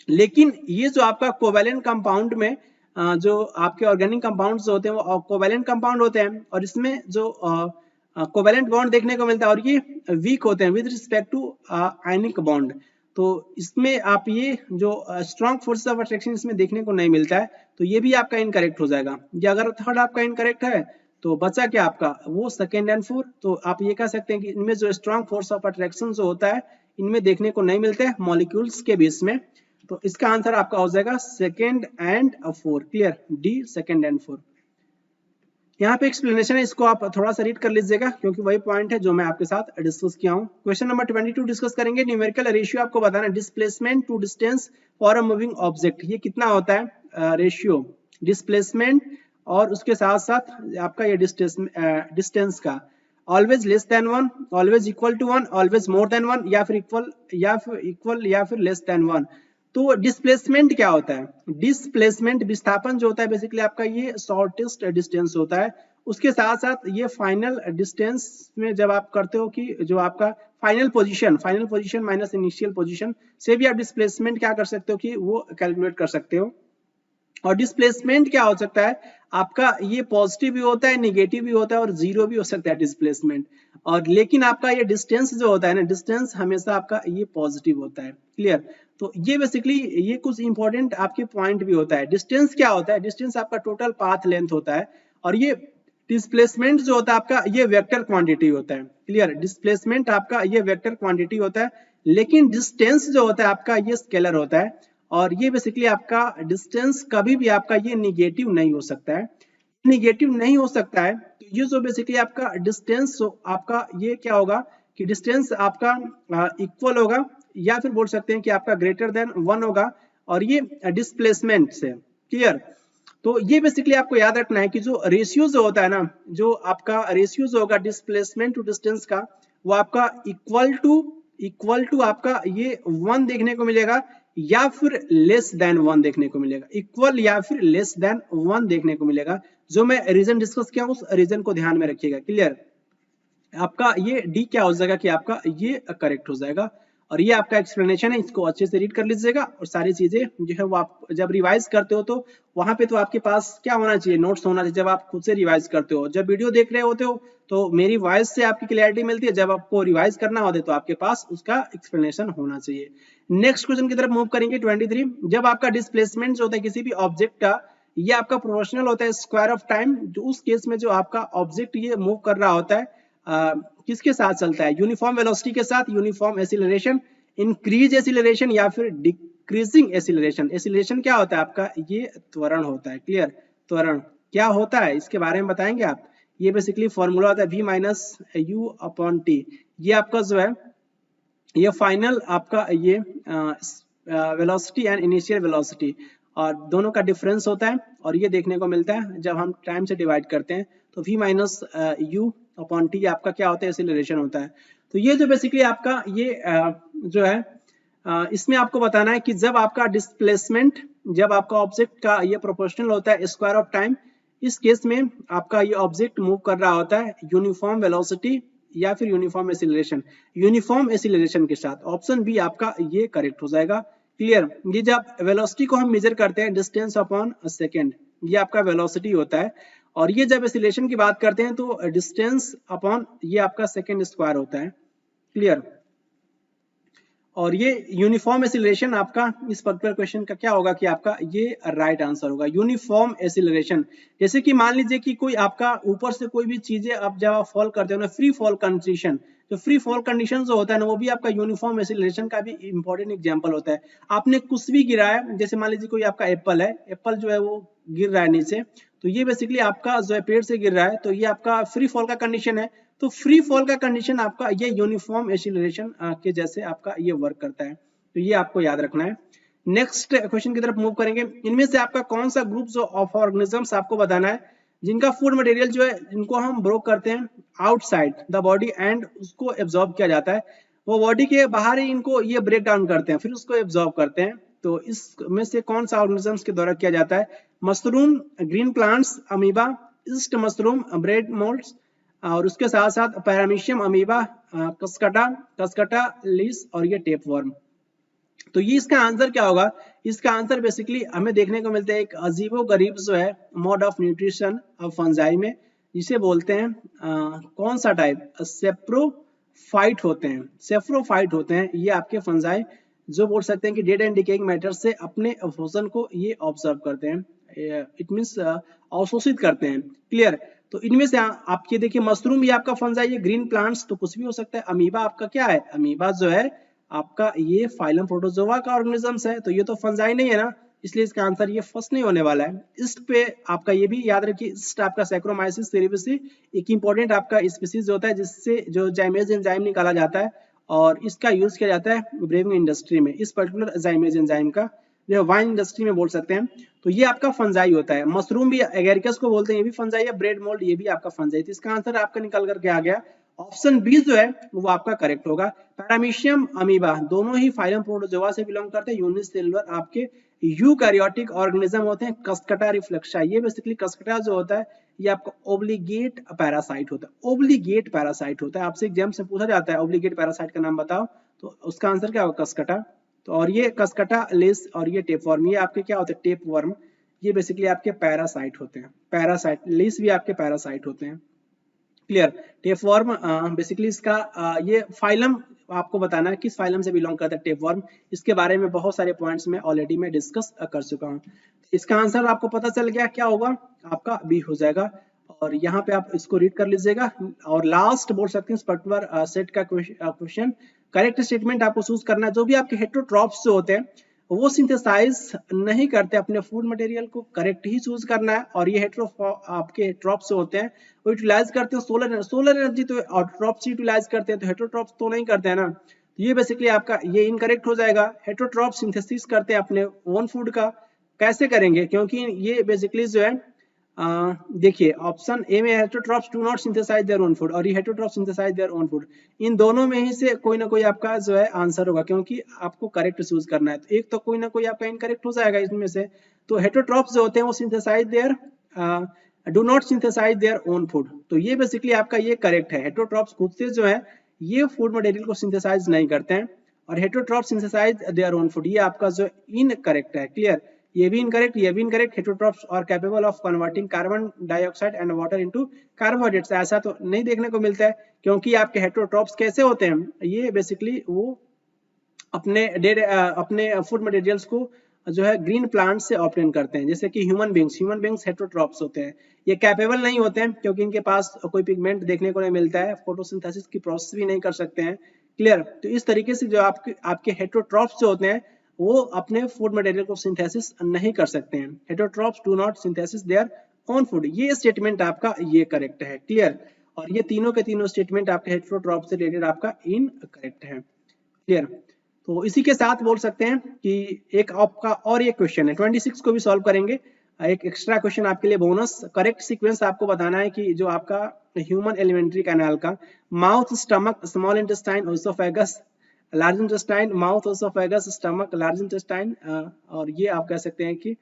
Speaker 1: लेकिन ये जो आपका कोवैलेंट कंपाउंड में जो आपके ऑर्गेनिक कंपाउंड्स होते हैं वो कोवैलेंट कंपाउंड होते हैं, और इसमें जो कोवैलेंट बॉन्ड देखने को मिलता है और ये वीक होते हैं with respect to ionic bond. तो इसमें आप ये जो स्ट्रॉन्ग फोर्सेस ऑफ अट्रैक्शन इसमें देखने को नहीं मिलता है, तो ये भी आपका इनकरेक्ट हो जाएगा। ये अगर थर्ड आपका इनकरेक्ट है तो बचा क्या आपका वो सेकेंड एंड फोर्थ। तो आप ये कह सकते हैं कि इनमें जो स्ट्रॉन्ग फोर्स ऑफ अट्रैक्शन जो होता है इनमें देखने को नहीं मिलते हैं मॉलिक्यूल्स के बीच में। तो इसका आंसर आपका हो जाएगा second and four, clear, D second and four. यहाँ पे एक्सप्लेनेशन है, इसको आप थोड़ा सा रीड कर लीजिएगा क्योंकि वही पॉइंट है जो मैं आपके साथ डिस्कस किया हूँ। क्वेश्चन नंबर 22 डिस्कस करेंगे। न्यूमेरिकल रेशियो आपको बताना है displacement to distance for a moving object, ये कितना होता है रेशियो डिस्प्लेसमेंट और उसके साथ साथ आपका ये डिस्टेंस का, always less than 1, always equal to 1, always more than 1, या फिर इक्वल या फिर लेस देन 1। तो डिस्प्लेसमेंट क्या होता है, डिस्प्लेसमेंट विस्थापन जो होता है बेसिकली आपका ये शॉर्टेस्ट डिस्टेंस होता है। उसके साथ साथ ये फाइनल डिस्टेंस में जब आप करते हो कि जो आपका final position minus initial position से भी आप डिस्प्लेसमेंट क्या कर सकते हो कि वो कैलकुलेट कर सकते हो। और डिस्प्लेसमेंट क्या हो सकता है आपका, ये पॉजिटिव भी होता है, नेगेटिव भी होता है और जीरो भी हो सकता है डिस्प्लेसमेंट। और लेकिन आपका ये डिस्टेंस जो होता है ना, डिस्टेंस हमेशा आपका ये पॉजिटिव होता है, क्लियर। तो ये बेसिकली ये कुछ इंपॉर्टेंट आपके पॉइंट भी होता है। डिस्टेंस क्या होता है, डिस्टेंस आपका टोटल पाथ लेंथ होता है, और ये डिस्प्लेसमेंट जो होता है आपका ये वेक्टर क्वांटिटी होता है, क्लियर। डिस्प्लेसमेंट आपका ये वेक्टर क्वांटिटी होता है, लेकिन डिस्टेंस जो होता है आपका ये स्केलर होता है। और ये बेसिकली आपका डिस्टेंस कभी भी आपका ये निगेटिव नहीं हो सकता है, निगेटिव नहीं हो सकता है। तो ये जो बेसिकली आपका डिस्टेंस आपका ये क्या होगा कि डिस्टेंस आपका इक्वल होगा या फिर बोल सकते हैं कि आपका ग्रेटर देन 1 होगा, और ये डिस्प्लेसमेंट से, क्लियर। तो ये बेसिकली आपको याद रखना है कि जो रेशियो जो होता है ना, जो आपका रेशियो जो होगा डिस्प्लेसमेंट टू डिस्टेंस का, वो आपका इक्वल टू आपका ये 1 देखने को मिलेगा या फिर लेस देन 1 देखने को मिलेगा, इक्वल या फिर लेस देन 1 देखने को मिलेगा। जो मैं रीजन डिस्कस किया उस रीजन को ध्यान में रखिएगा, क्लियर। आपका ये डी क्या हो जाएगा कि आपका ये करेक्ट हो जाएगा। और ये आपका एक्सप्लेनेशन है, इसको अच्छे से रीड कर लीजिएगा और सारी चीजें जो है वो आप जब रिवाइज करते हो तो वहां पे तो आपके पास क्या होना चाहिए, नोट्स होना चाहिए। जब आप खुद से रिवाइज करते हो, जब वीडियो देख रहे होते हो तो मेरी वॉइस से आपकी क्लैरिटी मिलती है, जब आपको रिवाइज करना होता है तो आपके पास उसका एक्सप्लेनेशन होना चाहिए। नेक्स्ट क्वेश्चन की तरफ मूव करेंगे 23। जब आपका डिस्प्लेसमेंट जो होता है किसी भी ऑब्जेक्ट का, ये आपका प्रोपोर्शनल होता है स्क्वायर ऑफ टाइम। जो उस केस में जो आपका ऑब्जेक्ट ये मूव कर रहा होता है किसके साथ चलता है, यूनिफॉर्म वेलोसिटी के साथ, यूनिफॉर्म एसिलरेशन, इंक्रीज एसिलरेशन या फिर डिक्रीजिंग एसिलरेशन। एसिलरेशन क्या होता है आपका, ये त्वरण होता है। क्लियर, त्वरण क्या होता है इसके बारे में बताएंगे आप। ये बेसिकली फॉर्मूला होता है v minus you upon T. ये आपका जो है ये फाइनल आपका ये वेलोसिटी एंड इनिशियल वेलोसिटी और दोनों का डिफरेंस होता है। और ये देखने को मिलता है जब हम टाइम से डिवाइड करते हैं तो v minus you upon T आपका क्या होता है, एक्सीलरेशन होता है। तो ये जो बेसिकली आपका ये जो है इसमें आपको बताना है कि जब आपका डिस्प्लेसमेंट, जब आपका ऑब्जेक्ट का ये प्रोपोर्शनल होता है स्क्वायर ऑफ टाइम, इस केस में आपका ये ऑब्जेक्ट मूव कर रहा होता है यूनिफॉर्म वेलोसिटी या फिर यूनिफॉर्म एसिलरेशन, यूनिफॉर्म एसिलरेशन के साथ। ऑप्शन बी आपका ये करेक्ट हो जाएगा। क्लियर, ये जब वेलोसिटी को हम मेजर करते हैं डिस्टेंस अपॉन सेकेंड, ये आपका वेलोसिटी होता है। और ये जब एसिलेशन की बात करते हैं तो डिस्टेंस अपॉन ये आपका सेकेंड स्क्वायर होता है। क्लियर, और ये यूनिफॉर्म एसिलरेशन आपका इस पर्टिकुलर क्वेश्चन का क्या होगा कि आपका ये राइट आंसर होगा, यूनिफॉर्म एसिलरेशन। जैसे कि मान लीजिए कि कोई आपका ऊपर से कोई भी चीजें आप जब आप फॉल करते हो ना, फ्री फॉल कंडीशन, तो फ्री फॉल कंडीशन जो होता है ना वो भी आपका यूनिफॉर्म एसिलरेशन का भी इंपॉर्टेंट एग्जांपल होता है। आपने कुछ भी गिराया, जैसे मान लीजिए कोई आपका एप्पल है, एप्पल जो है वो गिर रहा है नीचे, तो ये बेसिकली आपका जो है पेड़ से गिर रहा है, तो ये आपका फ्री फॉल का कंडीशन है। तो फ्री फॉल का कंडीशन आपका ये यूनिफॉर्म एसिलरेशन के जैसे आपका ये वर्क करता है, तो ये आपको याद रखना है। नेक्स्ट क्वेश्चन की तरफ मूव करेंगे। इनमें से आपका कौन सा ग्रुप जो ऑफ ऑर्गेनिजम्स आपको बताना है जिनका फूड मटेरियल जो है जिनको हम ब्रो करते हैं आउटसाइड द बॉडी एंड उसको एब्जॉर्ब किया जाता है, वो बॉडी के बाहर ही इनको ये ब्रेक डाउन करते हैं फिर उसको एब्जॉर्ब करते हैं। तो इसमें से कौन सा ऑर्गेनिजम्स के द्वारा किया जाता है, mushroom, green plants, amoeba, east mushroom, bread moulds, और उसके साथ साथ पैरामीशियम अमीबा, कस्कटा लीस और ये टेप वर्म। तो ये इसका आंसर क्या होगा, इसका आंसर बेसिकली हमें देखने को मिलता है एक अजीबो गरीब जो है mode of nutrition of fungi में, जिसे बोलते हैं कौन सा टाइप, सेप्रोफाइट होते हैं, सेफ्रोफाइट होते हैं ये आपके फंजाई, जो बोल सकते हैं कि डेड एंड डिकेइंग मैटर से अपने भोजन को ये ऑब्जर्व करते हैं, इट मींस अवशोषित करते हैं। क्लियर, तो इनमें से आप ये देखिए मशरूम ये आपका फंजाई है, ग्रीन प्लांट्स तो कुछ भी हो सकता है, अमीबा आपका क्या है, अमीबा जो है आपका ये फाइलम प्रोटोजोआ का ऑर्गेनिजम्स है, तो ये तो फंजाई नहीं है ना, इसलिए इसका आंसर ये फर्स्ट नहीं होने वाला है। इस्ट पे आपका ये भी याद रखिए, इस्ट आपका सैक्रोमाइसिस सेरेबेसी एक इंपॉर्टेंट आपका स्पीसीज होता है जिससे जो जाइमेज एंजाइम निकाला जाता है और इसका यूज किया जाता है ब्रेविंग इंडस्ट्री में। इस पर्टिकुलर जाइमेज एंजाइम का जो वाइन इंडस्ट्री में बोल सकते हैं, तो ये आपका फंजाई होता है। मशरूम भी एगेरिकस को बोलते हैं, ये भी फंजाई है। ब्रेड मोल्ड ये भी आपका फंजाई। तो इसका आंसर आपका निकल करके आ गया ऑप्शन बी जो है वो आपका करेक्ट होगा। पैरामीशियम अमीबा दोनों ही फाइलम प्रोटोजोआ से बिलोंग करते हैं, यूनिसेलुलर आपके यूकैरियोटिक ऑर्गेनिज्म होते हैं। कस्कटा रिफ्लेक्सा ये बेसिकली कस्कटा जो होता है ये आपका ओब्लिगेट पैरासाइट होता है, ओब्लिगेट पैरासाइट होता है। आपसे एग्जाम से पूछा जाता है ओब्लिगेट पैरासाइट का नाम बताओ, तो उसका आंसर क्या होगा, कस्कटा। तो और ये कस्कटा लेस और ये टेप वर्म ये आपके क्या होते हैं, टेप वर्म ये बेसिकली आपके पैरासाइट होते हैं। पैरासाइट लेस भी आपके पैरासाइट होते हैं। क्लियर, टेपवर्म बेसिकली इसका ये फाइलम आपको बताना है किस फाइलम से बिलोंग करता है टेपवर्म। इसके बारे में बहुत सारे पॉइंट्स में ऑलरेडी मैं डिस्कस कर चुका हूँ। इसका आंसर आपको पता चल गया क्या होगा, आपका बी हो जाएगा। और यहाँ पे आप इसको रीड कर लीजिएगा और लास्ट बोल सकते हैं इस पर्टिकुलर सेट का क्वेश्चन करेक्ट स्टेटमेंट आपको चूज करना है। जो भी आपके हेटेरोट्रॉप्स जो होते हैं वो सिंथेसाइज नहीं करते अपने फूड मटेरियल को, करेक्ट ही चूज करना है। और ये आपके हेटेरोट्रॉप्स होते हैं वो यूटिलाइज करते हैं सोलर एनर्जी, तो ऑटोट्रॉप्स यूटिलाइज करते हैं, तो हेटेरोट्रॉप्स तो नहीं करते हैं ना। तो ये बेसिकली आपका ये इनकरेक्ट हो जाएगा। हेटेरोट्रॉप्स सिंथेसिस करते हैं अपने ओन फूड का, कैसे करेंगे, क्योंकि ये बेसिकली जो है देखिए ऑप्शन ए में heterotrophs do not synthesise their own food और ये heterotrophs synthesise their own food. इन दोनों में ही से कोई ना कोई आपका जो है आंसर होगा, क्योंकि आपको करेक्ट चूज करना है। तो एक तो कोई ना कोई आपका इनकरेक्ट हो जाएगा इसमें से। तो हेटेरोट्रॉप्स जो होते हैं वो synthesise their do not synthesise their own food. तो ये बेसिकली आपका ये करेक्ट है, हेटेरोट्रॉप्स खुद से जो है ये फूड मटेरियल को सिंथेसाइज नहीं करते हैं, और heterotrophs synthesise their own food, ये आपका जो इनकरेक्ट है। क्लियर, ये भी इनकरेक्ट, ये भी incorrect. Heterotrophs are capable of converting carbon dioxide and water into carbohydrates, ऐसा तो नहीं देखने को मिलता है, क्योंकि आपके हेटेरोट्रॉप्स कैसे होते हैं, ये बेसिकली वो अपने फूड मटेरियल्स को जो है ग्रीन प्लांट से ऑब्टेन करते हैं, जैसे कि ह्यूमन बींग्स हेटेरोट्रॉप्स होते हैं। ये कैपेबल नहीं होते हैं क्योंकि इनके पास कोई पिगमेंट देखने को नहीं मिलता है, फोटोसिंथेसिस की प्रोसेस भी नहीं कर सकते हैं। क्लियर, तो इस तरीके से जो आपके हेटेरोट्रॉप्स जो होते हैं वो अपने फूड मटेरियल को सिंथेसिस नहीं कर सकते हैं। Heterotrophs do not synthesis there own food, ये स्टेटमेंट आपका ये करेक्ट है। क्लियर, और ये तीनों के तीनों स्टेटमेंट आपके हेटेरोट्रॉप्स से रिलेटेड आपका इनकरेक्ट है। क्लियर, तो इसी के साथ बोल सकते हैं कि एक आपका और ये क्वेश्चन है 26 को भी सॉल्व करेंगे। एक एक्स्ट्रा क्वेश्चन आपके लिए बोनस, करेक्ट सीक्वेंस आपको बताना है कि जो आपका ह्यूमन एलिमेंट्री कैनाल का mouth, stomach, small intestine, oesophagus, large intestine, mouth, oesophagus, stomach, large intestine, और ये आप कह सकते हैं कि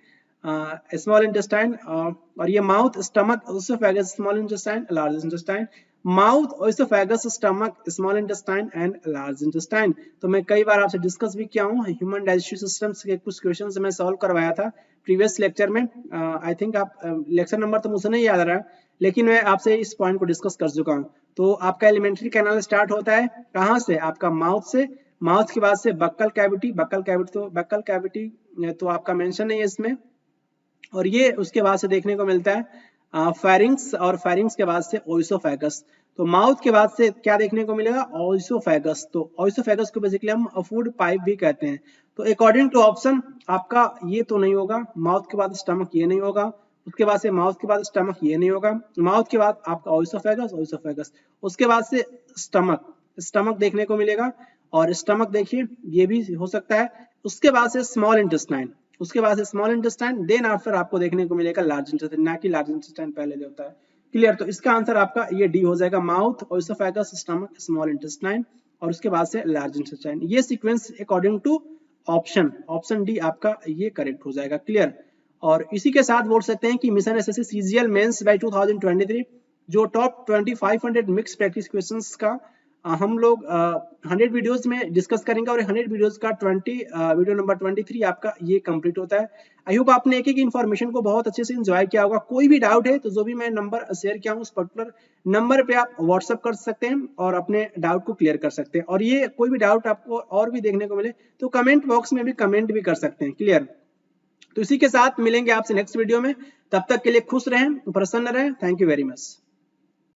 Speaker 1: स्मॉल इंटेस्टाइन, और ये mouth, stomach, oesophagus, small intestine, large intestine, mouth, oesophagus, stomach, small intestine and large intestine. तो मैं कई बार आपसे डिस्कस भी किया हूँ, ह्यूमन डाइजेस्टिव सिस्टम्स के कुछ क्वेश्चंस मैं सॉल्व करवाया था प्रीवियस लेक्चर में। आई थिंक आप लेक्चर नंबर तो मुझे नहीं याद रहा है, लेकिन मैं आपसे इस पॉइंट को डिस्कस कर चुका हूँ। तो आपका एलिमेंट्री कैनाल स्टार्ट होता है कहाँ से, आपका माउथ से, माउथ के बाद से बक्कल कैविटी, बक्कल कैविटी तो आपका मेंशन नहीं है इसमें, और ये उसके बाद से देखने को मिलता है फेरिंग्स, और फेरिंग्स के बाद से ओइसोफेगस। तो माउथ के बाद से क्या देखने को मिलेगा, ओइसोफेगस। तो ओइसोफेगस को बेसिकली हम फूड पाइप भी कहते हैं। तो अकॉर्डिंग टू ऑप्शन आपका ये तो नहीं होगा, माउथ के बाद स्टमक ये नहीं होगा, उसके बाद से माउथ के बाद स्टमक ये नहीं होगा, माउथ के बाद आपका ओइसोफेगस, उसके बाद से स्टमक देखने को मिलेगा, और स्टमक देखिए ये भी हो सकता है, उसके बाद से स्मॉल इंटेस्टाइन, देन आफ्टर आपको देखने को मिलेगा लार्ज इंटेस्टाइन, ना कि लार्ज इंटेस्टाइन पहले जो होता है। क्लियर, तो इसका आंसर आपका ये डी हो जाएगा, mouth, oesophagus, stomach, small intestine, और उसके बाद से लार्ज इंटेस्टाइन। ये sequence according to option D आपका ये करेक्ट हो जाएगा। क्लियर, और इसी के साथ बोल सकते हैं कि mission SSC CGL mains by 2023 जो टॉप 2500 मिक्स प्रैक्टिस क्वेश्चंस का हम लोग 100 वीडियोस में डिस्कस करेंगे, और 100 वीडियोस का वीडियो नंबर 23 आपका ये कंप्लीट होता है। आई होप आपने एक एक इन्फॉर्मेशन को बहुत अच्छे से एंजॉय किया होगा। कोई भी डाउट है तो जो भी मैं नंबर शेयर किया हूँ उस पर्टिकुलर नंबर पे आप व्हाट्सअप कर सकते हैं और अपने डाउट को क्लियर कर सकते हैं, और ये कोई भी डाउट आपको और भी देखने को मिले तो कमेंट बॉक्स में भी कमेंट भी कर सकते हैं। क्लियर, तो इसी के साथ मिलेंगे आपसे नेक्स्ट वीडियो में, तब तक के लिए खुश रहें, प्रसन्न रहें। Thank you very much.